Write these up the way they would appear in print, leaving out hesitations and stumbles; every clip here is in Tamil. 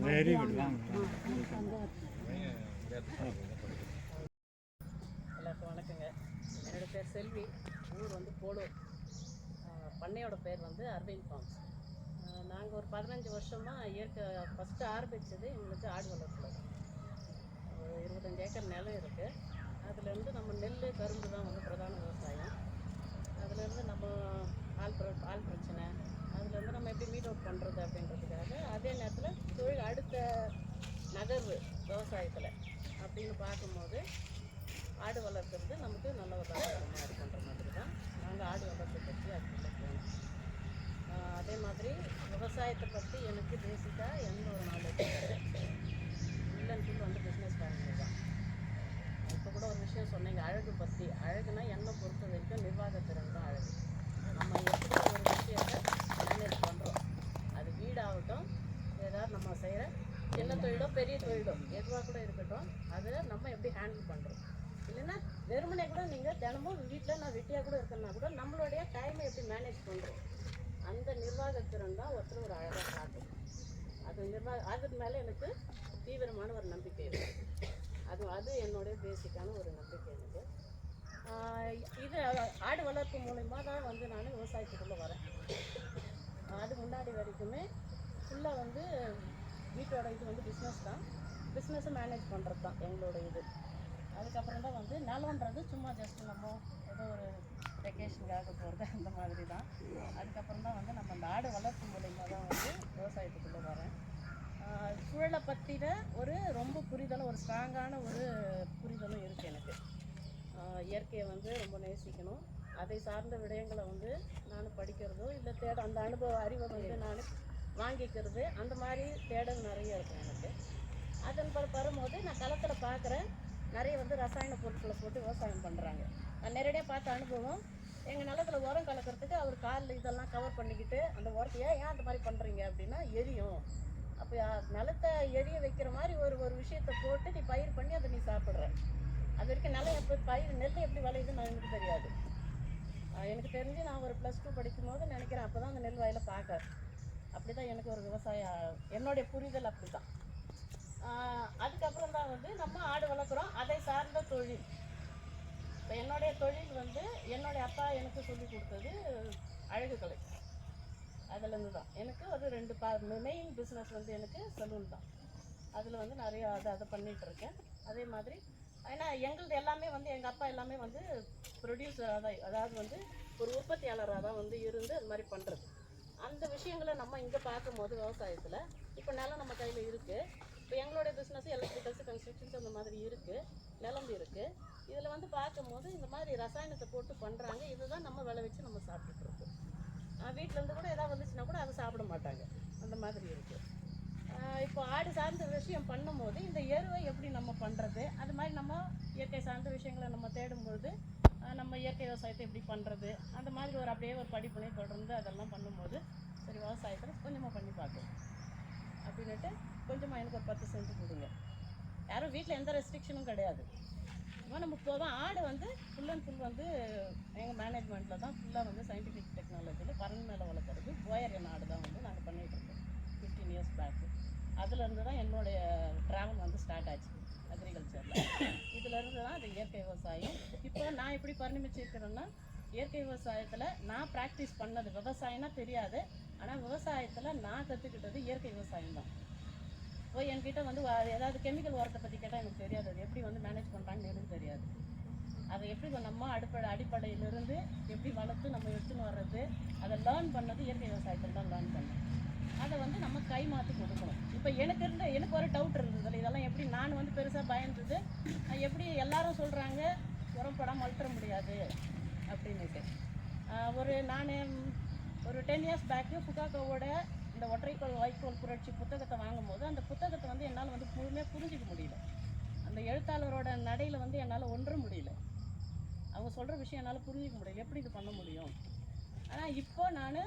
Very good. எல்லாருக்கும் வணக்கங்க. என்னோடய பேர் செல்வி. ஊர் வந்து போலூர். பண்ணையோட பேர் வந்து அரவிந்த் ஃபார்ம்ஸ். நாங்கள் ஒரு 15 வருஷமாக இயற்கை ஃபஸ்ட்டு ஆரம்பித்தது எங்களுக்கு ஆடு வளர்ப்பில். 25 ஏக்கர் நிலம் இருக்குது. அதுலேருந்து நம்ம நெல், கரும்பு தான் வந்து பிரதான விவசாயம். அதுலேருந்து நம்ம ஆள் பிரச்சனை, அதுலேருந்து நம்ம எப்படி மீட் அவுட் பண்ணுறது அப்படின்றதுக்காக, அதே நேரத்தில் தொழில் அடுத்த நகர்வு விவசாயத்தில் அப்படின்னு பார்க்கும்போது ஆடு வளர்க்குறது நமக்கு நல்ல ஒரு லாபகரமாக இருக்குன்ற மாதிரி தான் நாங்கள் ஆடு வளர்ப்பை பற்றி அதுக்குள்ளே போனோம். அதே மாதிரி விவசாயத்தை பற்றி எனக்கு பேசிக்காக எந்த ஒரு நாலேஜ் கிடையாது. ஃபுல் அண்ட் ஃபுல் வந்து பிஸ்னஸ் ஃபேமிலி தான். இப்போ கூட ஒரு விஷயம் சொன்னீங்க, அழகு பற்றி. அழகுனா என்னை பொறுத்த வரைக்கும் நிர்வாகத்திறன் தான் அழகு. நம்ம எப்படி ஒரு விஷயத்தை மேனேஜ் பண்ணுறோம், அது வீடாகட்டும், ஏதாவது நம்ம செய்கிற சின்ன தொழிலோ பெரிய தொழிலோ எதுவாக கூட இருக்கட்டும், அதை நம்ம எப்படி ஹேண்டில் பண்ணுறோம். இல்லைன்னா வெறுமனே கூட நீங்கள் தினமும் வீட்டில் நான் வெட்டியாக கூட இருக்கேன்னா கூட நம்மளுடைய டைமை எப்படி மேனேஜ் பண்ணுறோம், அந்த நிர்வாகத்திறன் தான் ஒருத்தர் ஒரு அழகாக காட்டும். அது மேலே எனக்கு தீவிரமான ஒரு நம்பிக்கை இருக்குது. அது என்னுடைய பேசிக்கான ஒரு நம்பிக்கை எனக்கு. இது ஆடு வளர்ப்பு மூலயமா தான் வந்து நான் விவசாயத்துக்குள்ளே வரேன். அது முன்னாடி வரைக்குமே ஃபுல்லாக வந்து வீட்டோட இது வந்து பிஸ்னஸ் தான். பிஸ்னஸை மேனேஜ் பண்ணுறது தான் எங்களோட இது. அதுக்கப்புறம் தான் வந்து நிலம்ன்றது சும்மா ஜஸ்ட்டு நம்ம ஏதோ ஒரு வெக்கேஷனுக்காக போகிறது அந்த மாதிரி தான். அதுக்கப்புறம் தான் வந்து நம்ம அந்த ஆடு வளர்ப்பு மூலயமா தான் வந்து விவசாயத்துக்குள்ளே வரேன். சூழலை பற்றின ஒரு ரொம்ப புரிதலும், ஒரு ஸ்ட்ராங்கான ஒரு புரிதலும் இருக்குது எனக்கு. இயற்கையை வந்து ரொம்ப நேசிக்கணும். அதை சார்ந்த விடயங்களை வந்து நான் படிக்கிறதோ இல்லை அந்த அனுபவ அறிவை வந்து நான் வாங்கிக்கிறது, அந்த மாதிரி தேடல் நிறைய இருக்கும் எனக்கு. அதன் வரும்போது நான் களத்தில் பார்க்குறேன், நிறைய வந்து ரசாயன பொருட்களை போட்டு விவசாயம் பண்ணுறாங்க. நான் நேரடியாக பார்த்த அனுபவம், எங்கள் நிலத்தில் உரம் கலக்கிறதுக்கு அவர் காலில் இதெல்லாம் கவர் பண்ணிக்கிட்டு அந்த உரத்தையே ஏன் அந்த மாதிரி பண்ணுறீங்க அப்படின்னா எரியும். அப்போ நிலத்தை எரிய வைக்கிற மாதிரி ஒரு விஷயத்தை போட்டு நீ பயிர் பண்ணி அதை நீ சாப்பிட்ற. அது வரைக்கும் நிலம் நெல் எப்படி விளையுதுன்னு எனக்கு தெரியாது. எனக்கு தெரிஞ்சு நான் ஒரு +2 படிக்கும்போது நினைக்கிறேன், அப்போ தான் அந்த நெல் வயலை பார்க்க. அப்படி தான் எனக்கு ஒரு என்னுடைய புரிதல் அப்படி தான். அதுக்கப்புறம் தான் வந்து நம்ம ஆடு வளர்க்குறோம், அதை சார்ந்த தொழில். இப்போ என்னுடைய தொழில் வந்து என்னுடைய அப்பா எனக்கு சொல்லி கொடுத்தது அழகுக்கலை. அதுலேருந்து தான் எனக்கு ஒரு 2 மெயின் பிஸ்னஸ் வந்து எனக்கு சலூன் தான். அதில் வந்து நிறைய அதை பண்ணிகிட்ருக்கேன். அதே மாதிரி ஏன்னா எங்களது எல்லாமே வந்து எங்கள் அப்பா எல்லாமே வந்து ப்ரொடியூசராக தான், அதாவது வந்து ஒரு உற்பத்தியாளராக தான் வந்து இருந்து அது மாதிரி பண்ணுறது. அந்த விஷயங்களை நம்ம இங்கே பார்க்கும்போது விவசாயத்தில் இப்போ நிலம் நம்ம கையில் இருக்குது. இப்போ எங்களுடைய பிஸ்னஸ் எலக்ட்ரிக்கல்ஸ், கன்ஸ்ட்ரக்ஷன்ஸ் அந்த மாதிரி இருக்குது, நிலம் இருக்குது. இதில் வந்து பார்க்கும்போது இந்த மாதிரி ரசாயனத்தை போட்டு பண்ணுறாங்க. இதுதான் நம்ம விளைவிச்சு நம்ம சாப்பிட்டுட்ருக்கோம். வீட்டிலேருந்து கூட எதாவது வந்துச்சுன்னா கூட அதை சாப்பிட மாட்டாங்க, அந்த மாதிரி இருக்குது. இப்போ ஆடு சார்ந்த விஷயம் பண்ணும்போது இந்த எருவை எப்படி நம்ம பண்ணுறது, அது மாதிரி நம்ம இயற்கை சார்ந்த விஷயங்களை நம்ம தேடும்போது நம்ம இயற்கை விவசாயத்தை எப்படி பண்ணுறது, அந்த மாதிரி அப்படியே ஒரு படிப்பினை தொடர்ந்து அதெல்லாம் பண்ணும்போது சரி விவசாயத்தில் கொஞ்சமாக பண்ணி பார்க்கலாம் அப்படின்ட்டு கொஞ்சமாக எனக்கு ஒரு 10 சென்ட் கொடுங்க. யாரும் வீட்டில் எந்த ரெஸ்ட்ரிக்ஷனும் கிடையாது. நம்ம போவோம். ஆடு வந்து ஃபுல் அண்ட் ஃபுல் வந்து எங்கள் மேனேஜ்மெண்ட்டில் தான் ஃபுல்லாக வந்து சயின்டிஃபிக் டெக்னாலஜியில் பறன் மேலே வளர்க்குறது போயர் ஆடு தான் வந்து நாங்கள் பண்ணிகிட்ருக்கோம் 15 இயர்ஸ் பேக்கு. அதுலேருந்து தான் என்னுடைய ட்ராவல் வந்து ஸ்டார்ட் ஆச்சு அக்ரிகல்ச்சரில். இதிலேருந்து தான் அது இயற்கை விவசாயம். இப்போ நான் எப்படி பரிணமிச்சிருக்கிறேன்னா, இயற்கை விவசாயத்தில் நான் ப்ராக்டிஸ் பண்ணது விவசாயம்னா தெரியாது, ஆனால் விவசாயத்தில் நான் கற்றுக்கிட்டது இயற்கை விவசாயம் தான். இப்போ என்கிட்ட வந்து ஏதாவது கெமிக்கல் உரத்தை பற்றி கேட்டால் எனக்கு தெரியாது, அது எப்படி வந்து மேனேஜ் பண்ணுறாங்கன்னு எனக்கு தெரியாது. அதை எப்படி நம்ம அடிப்படையிலிருந்து எப்படி வளர்த்து நம்ம எடுத்துன்னு வர்றது, அதை லேர்ன் பண்ணது இயற்கை விவசாயத்தில் தான் லேர்ன் பண்ணேன். அதை வந்து நம்ம கை மாற்றி கொடுக்கணும். இப்போ எனக்கு ஒரு டவுட் இருந்தது, இதெல்லாம் எப்படி நான் வந்து பெருசாக பயந்தது, எப்படி எல்லாரும் சொல்கிறாங்க உரம் போடாமல் வளர்த்துற முடியாது அப்படின்னுட்டு. நான் ஒரு 10 இயர்ஸ் பேக்கு புகாக்கோவோட இந்த ஒற்றைக்கோள் வாய்க்கோள் புரட்சி புத்தகத்தை வாங்கும்போது அந்த புத்தகத்தை வந்து என்னால் வந்து முழுமையாக புரிஞ்சிக்க முடியல. அந்த எழுத்தாளரோட நடையில் வந்து என்னால் ஒன்ற முடியல. அவங்க சொல்கிற விஷயம் என்னால் புரிஞ்சிக்க முடியல, எப்படி இது பண்ண முடியும். ஆனால் இப்போ நான்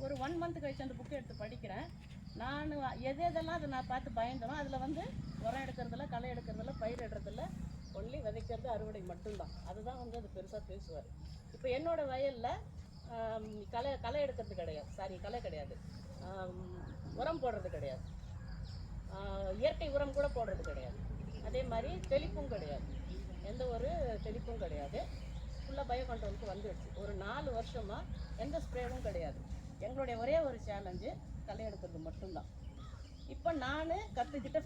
ஒரு 1 மந்த் கழிச்சு அந்த புக்கை எடுத்து படிக்கிறேன். நான் எதெல்லாம் அதை நான் பார்த்து பயந்தனோ அதில் வந்து உரம் எடுக்கிறதில்ல, களை எடுக்கிறதில்ல, பயிர் எடுறதில்ல, ஒன்லி விதைக்கிறது, அறுவடை மட்டும்தான். அதுதான் வந்து அது பெருசாக பேசுவார். இப்போ என்னோடய வயலில் களை எடுக்கிறது கிடையாது, களை கிடையாது, உரம் போடுறது கிடையாது. இயற்கை உரம் கூட போடுறது கிடையாது. அதே மாதிரி தெளிப்பும் கிடையாது, எந்த ஒரு தெளிப்பும் கிடையாது. ஃபுல்லாக பயோ கண்ட்ரோலுக்கு வந்துடுச்சு. ஒரு 4 வருஷமாக எந்த ஸ்ப்ரேவும் கிடையாது. எங்களுடைய ஒரே ஒரு சேலஞ்சு களை எடுக்கிறது மட்டும்தான். இப்போ நான்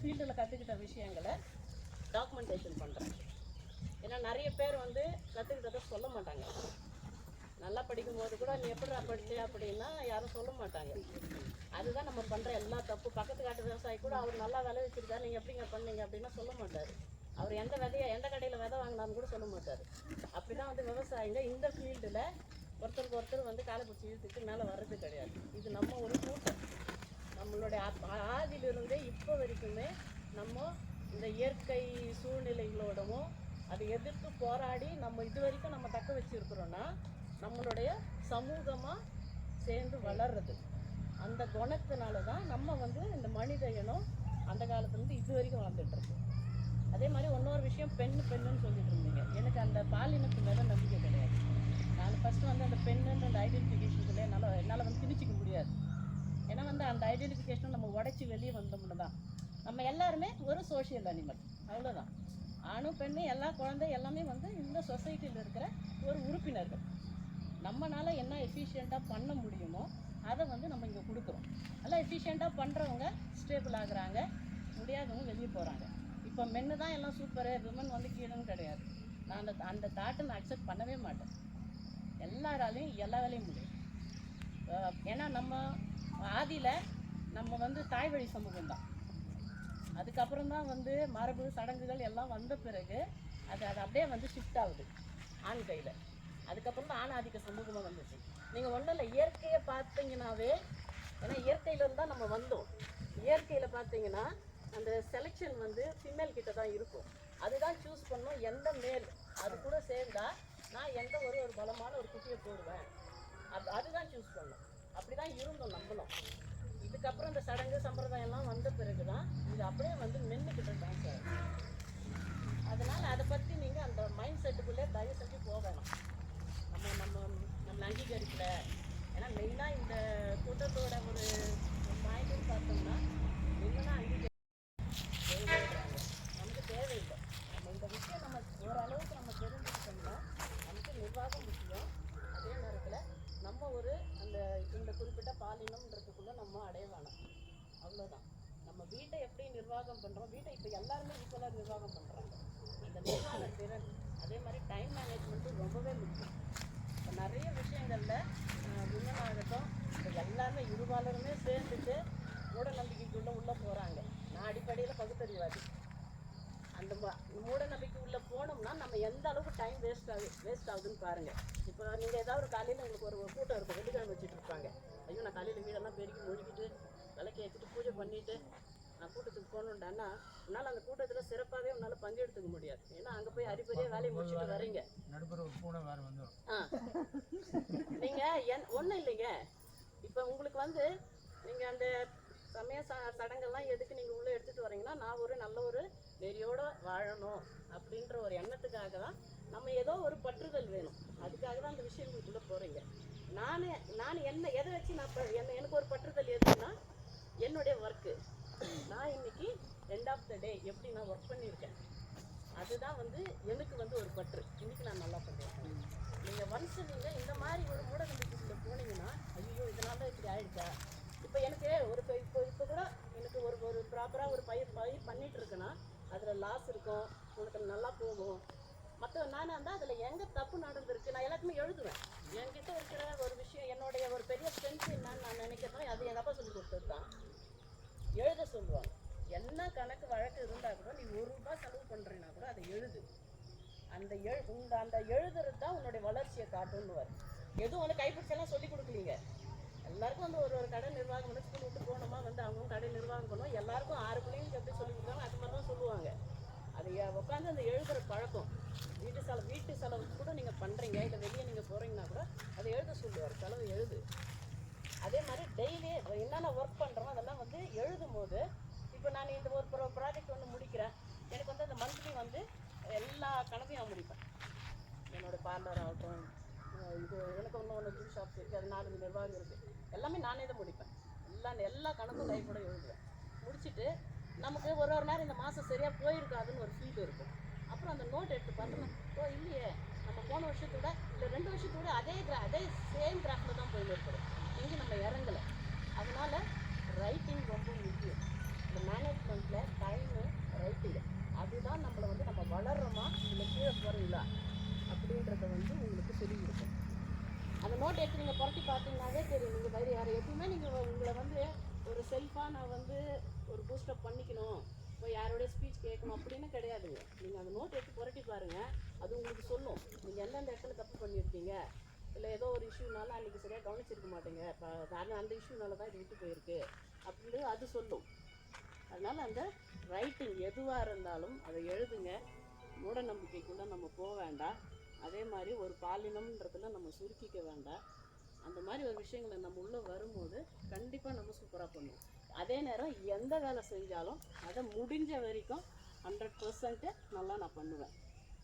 ஃபீல்டில் கற்றுக்கிட்ட விஷயங்களை டாக்குமெண்டேஷன் பண்ணுறேன். ஏன்னா நிறைய பேர் வந்து கற்றுக்கிட்டதை சொல்ல மாட்டாங்க. நல்லா படிக்கும்போது கூட நீ எப்படிடா படிச்சு அப்படின்னா யாரும் சொல்ல மாட்டாங்க. அதுதான் நம்ம பண்ணுற எல்லா தப்பு. பக்கத்து காட்டு விவசாயி கூட அவர் நல்லா விலை வச்சுருக்காரு, நீங்கள் எப்படிங்க பண்ணீங்க அப்படின்னா சொல்ல மாட்டார். அவர் எந்த கடையில் விதை வாங்கினான்னு கூட சொல்ல மாட்டார். அப்படி தான் வந்து விவசாயிங்க இந்த ஃபீல்டில் ஒருத்தருக்கு ஒருத்தர் வந்து காலை பிடிச்சி இழுத்துட்டு மேலே வர்றது கிடையாது. இது நம்ம ஒரு கூட்டம். நம்மளுடைய ஆதியிலிருந்தே இப்போ வரைக்குமே நம்ம இந்த இயற்கை சூழ்நிலைகளோடவும் அதை எதிர்த்து போராடி நம்ம இது வரைக்கும் நம்ம தக்க வச்சுருக்குறோன்னா நம்மளுடைய சமூகமாக சேர்ந்து வளர்றது. அந்த குணத்தினால தான் நம்ம வந்து இந்த மனித இனம் அந்த காலத்துலேருந்து இது வரைக்கும் வாழ்ந்துட்டுருக்கு. அதே மாதிரி இன்னொரு விஷயம், பெண்ணுன்னு சொல்லிட்டு இருந்தீங்க. எனக்கு அந்த பாலினத்து மேலே நம்பிக்கை கிடையாது. நான் ஃபஸ்ட்டு வந்து அந்த பெண்ணுன்ற அந்த ஐடென்டிஃபிகேஷனுக்குள்ளே என்னால் வந்து திணிச்சிக்க முடியாது. ஏன்னா வந்து அந்த ஐடென்டிஃபிகேஷனை நம்ம உடைச்சி வெளியே வந்தோம்னு தான் நம்ம எல்லாருமே ஒரு சோஷியல் அனிமல், அவ்வளோதான். ஆணும் பெண்ணு எல்லா குழந்தை எல்லாமே வந்து இந்த சொசைட்டியில் இருக்கிற ஒரு உறுப்பினர்கள். நம்மளால் என்ன எஃபிஷியண்ட்டாக பண்ண முடியுமோ அதை வந்து நம்ம இங்கே கொடுக்குறோம். நல்லா எஃபிஷியண்ட்டாக பண்ணுறவங்க ஸ்டேபிள் ஆகுறாங்க, முடியாதவங்க வெளியே போகிறாங்க. இப்போ மென்னு தான் எல்லாம் சூப்பரு, விமன் வந்து கீழேன்னு கிடையாது. நான் அந்த தாட்டை நான் அக்செப்ட் பண்ணவே மாட்டேன். எல்லாராலையும் எல்லா வேலையும் முடியும். ஏன்னா நம்ம ஆதியில் நம்ம வந்து தாய் வழி சமூகம் தான். அதுக்கப்புறம் தான் வந்து மரபு சடங்குகள் எல்லாம் வந்த பிறகு அது அப்படியே வந்து ஷிஃப்ட் ஆகுது ஆண் கையில். அதுக்கப்புறம் தான் ஆண் ஆதிக்க சமூகமாக வந்துச்சு. நீங்கள் ஒன்றும் இல்லை, இயற்கையை பார்த்தீங்கன்னாவே, ஏன்னா இயற்கையிலேருந்து தான் நம்ம வந்தோம். இயற்கையில் பார்த்தீங்கன்னா அந்த செலெக்ஷன் வந்து ஃபீமேல் கிட்ட தான் இருக்கும். அதுதான் சூஸ் பண்ணும் எந்த மேல் அது கூட சேர்ந்தா நான் எந்த ஒரு பலமான ஒரு குட்டியை போடுவேன், அதுதான் சூஸ் பண்ணும். அப்படி தான் இருந்தோம் நம்மளும். இதுக்கப்புறம் இந்த சடங்கு சம்பிரதாயம்லாம் வந்த பிறகு தான் இது அப்படியே வந்து மென்னுக்கிட்ட ட்ரான்ஸ்ஃபர் ஆகும். அதனால் அதை பற்றி நீங்கள் அந்த மைண்ட் செட்டுக்குள்ளே தயவு செஞ்சு போகணும். நம்ம அங்கீகரிக்கல. ஏன்னா மெயினாக இந்த கூட்டத்தோட ஒரு பாயிண்ட்னு பார்த்தோம்னா என்னன்னா அங்கீகரிக்கிறாங்க. நமக்கு தேவையில்லை. நம்ம இந்த விஷயம் நம்ம ஓரளவுக்கு நம்ம தெரிஞ்சுக்கிட்டோம்னா நமக்கு நிர்வாகம் முக்கியம். அதே நேரத்தில் நம்ம ஒரு இந்த குறிப்பிட்ட பாலினம்ன்றதுக்குள்ளே நம்ம அடைய வேணும், அவ்வளோதான். நம்ம வீட்டை எப்படி நிர்வாகம் பண்ணுறோம், வீட்டை இப்போ எல்லாருமே ஈக்குவலாக நிர்வாகம் பண்ணுறாங்க. அந்த நிர்வாக திறன், அதே மாதிரி டைம் மேனேஜ்மெண்ட்டும் ரொம்பவே முக்கியம். இப்போ நிறைய விஷயங்களில் விமன் ஆகட்டும், இப்போ எல்லாருமே இருபாலருமே சேர்ந்துட்டு மூட நம்பிக்கைக்குள்ளே போகிறாங்க. நான் அடிப்படையில் பகுத்தறிவாதி. அந்த மூட நம்பிக்கை உள்ளே போனோம்னா நம்ம எந்த அளவுக்கு டைம் வேஸ்ட் ஆகுதுன்னு பாருங்கள். இப்போ நீங்கள் ஏதாவது ஒரு காலையில் உங்களுக்கு ஒரு கூட்டம் இருக்கும், வெள்ளிக்கிழமை வச்சுட்டு இருப்பாங்க. ஐயோ நான் காலையில் வீடெல்லாம் பெருக்கி ஒழுகிட்டு விளக்கி ஏற்றிட்டு பூஜை பண்ணிவிட்டு நான் கூட்டத்துக்கு போகணுண்டான்னா உன்னால் அந்த கூட்டத்தில் சிறப்பாகவே உன்னால் பங்கெடுத்துக்க முடியாது. ஏன்னா அங்கே போய் அரிபரியாக வேலையை முடிச்சுட்டு வரீங்க. நீங்கள் ஒன்றும் இல்லைங்க. இப்போ உங்களுக்கு வந்து நீங்கள் அந்த சமய சடங்கெல்லாம் எதுக்கு நீங்கள் உள்ளே எடுத்துகிட்டு வரீங்கன்னா, நான் ஒரு நல்ல ஒரு நெறியோடு வாழணும் அப்படின்ற ஒரு எண்ணத்துக்காக தான். நம்ம ஏதோ ஒரு பற்றுதல் வேணும், அதுக்காக தான் அந்த விஷயங்களுக்குள்ளே போகிறீங்க. நான் எதை வச்சு எனக்கு ஒரு பற்றுதல் எதுன்னா என்னுடைய ஒர்க்கு. நான் இன்னைக்கு எண்ட் ஆஃப் த டே எப்படி நான் ஒர்க் பண்ணியிருக்கேன், அதுதான் வந்து எனக்கு வந்து ஒரு பற்று. இன்னைக்கு நான் நல்லா பண்ணுவேன். நீங்கள் ஒன்ஸ் நீங்கள் இந்த மாதிரி ஒரு மூட நம்பிக்கைக்குள்ளே போனீங்கன்னா, ஐயோ இதனால தான் இப்படி ஆயிடுச்சா. இப்போ எனக்கு இப்போ கூட எனக்கு ஒரு ப்ராப்பராக ஒரு பயிர் பண்ணிகிட்டு இருக்குன்னா அதில் லாஸ் இருக்கும், உனக்கு நல்லா போகும். நான் இருந்தால் அதில் எங்கே தப்பு நடந்திருக்கு நான் எல்லாத்தையுமே எழுதுவேன். என்கிட்ட இருக்கிற ஒரு விஷயம், என்னுடைய ஒரு பெரிய ஸ்ட்ரென்த் என்னன்னு நான் நினைக்கிறேன், அது எங்கள் அப்பா சொல்லி கொடுத்தது தான். எழுத சொல்லுவாங்க. என்ன கணக்கு வழக்கு இருந்தால் கூட நீ ₹1 செலவு பண்ணுறீன்னா கூட அதை எழுது. அந்த எழுதுறது தான் உன்னுடைய வளர்ச்சியை காட்டுன்னுவார். எதுவும் வந்து கைப்பிடிச்செல்லாம் சொல்லி கொடுக்கலீங்க. எல்லாருக்கும் வந்து ஒரு கடை நிர்வாகம் பண்ண ஸ்கூல் விட்டு போனோமா வந்து அவங்க கடை நிர்வாகம் பண்ணுவோம். எல்லாருக்கும் 6 பிள்ளைங்களுக்கு எப்படி சொல்லி கொடுத்தாங்க அது மாதிரி தான் சொல்லுவாங்க. அதை உட்காந்து அந்த எழுதுகிற பழக்கம், வீட்டு செலவு கூட நீங்கள் பண்ணுறீங்க, இல்லை வெளியே நீங்கள் போகிறீங்கன்னா கூட அதை எழுத சொல்லுவார். செலவு எழுது. அதே மாதிரி டெய்லி என்னென்ன ஒர்க் பண்ணுறோம் அதெல்லாம் வந்து எழுதும் போது, இப்போ நான் இந்த ஒரு ப்ராஜெக்ட் ஒன்று முடிக்கிறேன், எனக்கு வந்து அந்த மந்த்லி வந்து எல்லா கணக்கையும் நான் முடிப்பேன். என்னோடய பார்லர் ஆகட்டும், இது எனக்கு ஒன்று ஜூஸ் ஷாப்ஸ் இருக்குது, அது 4 நிர்வாகம் இருக்குது, எல்லாமே நானே தான் முடிப்பேன். எல்லா கணக்கும் லைஃபோட எழுதுவேன். முடிச்சுட்டு நமக்கு ஒரு நேரம் இந்த மாதம் சரியாக போயிருக்காதுன்னு ஒரு ஃபீல் இருக்கும். அப்புறம் அந்த நோட் எடுத்து பார்த்தோன்னா, ஓ இல்லையே, நம்ம போன வருஷத்தோட இல்லை 2 வருஷத்தோட அதே சேம் கிராஃபில் தான் போயின்னு இருக்கிறோம், எங்கே நம்ம இறங்கலை. அதனால் ரைட்டிங் ரொம்ப முக்கியம். இந்த மேனேஜ்மெண்ட்டில் டைமு ரைட்டிங் அதுதான் நம்மளை வந்து நம்ம வளர்கிறோமா இல்லை கீழே போகிறீங்களா அப்படின்றத வந்து உங்களுக்கு சொல்லி கொடுக்கும். அந்த நோட் எடுத்து நீங்கள் புரட்டி பார்த்தீங்கன்னாவே தெரியும். நீங்கள் வேறு யார் எப்பவுமே நீங்கள் உங்களை வந்து ஒரு செல்ஃபாக நான் வந்து ஒரு பூஸ்டப் பண்ணிக்கணும், இப்போ யாரோடைய ஸ்பீச் கேட்கணும் அப்படின்னு கிடையாதுங்க. நீங்கள் அந்த நோட் எடுத்து புரட்டி பாருங்கள், அது உங்களுக்கு சொல்லும் நீங்கள் எந்தெந்த இடத்துல தப்பு பண்ணியிருக்கீங்க, இல்லை ஏதோ ஒரு இஷ்யூனால அன்றைக்கி சரியாக கவனிச்சிருக்க மாட்டேங்க, இப்போ அந்த இஷ்யூனால தான் இது விட்டு போயிருக்கு அப்படின்னு அது சொல்லும். அதனால் அந்த ரைட்டிங் எதுவாக இருந்தாலும் அதை எழுதுங்க. மூட நம்பிக்கைக்குள்ளே நம்ம போக வேண்டாம். அதே மாதிரி ஒரு பாலினம்ன்றதுல நம்ம சுருக்கிக்க வேண்டாம். அந்த மாதிரி ஒரு விஷயங்களை நம்ம உள்ளே வரும்போது கண்டிப்பாக நம்ம சூப்பராக பண்ணுவோம். அதே நேரம் எந்த வேலை செஞ்சாலும் அதை முடிஞ்ச வரைக்கும் 100% நல்லா நான் பண்ணுவேன்.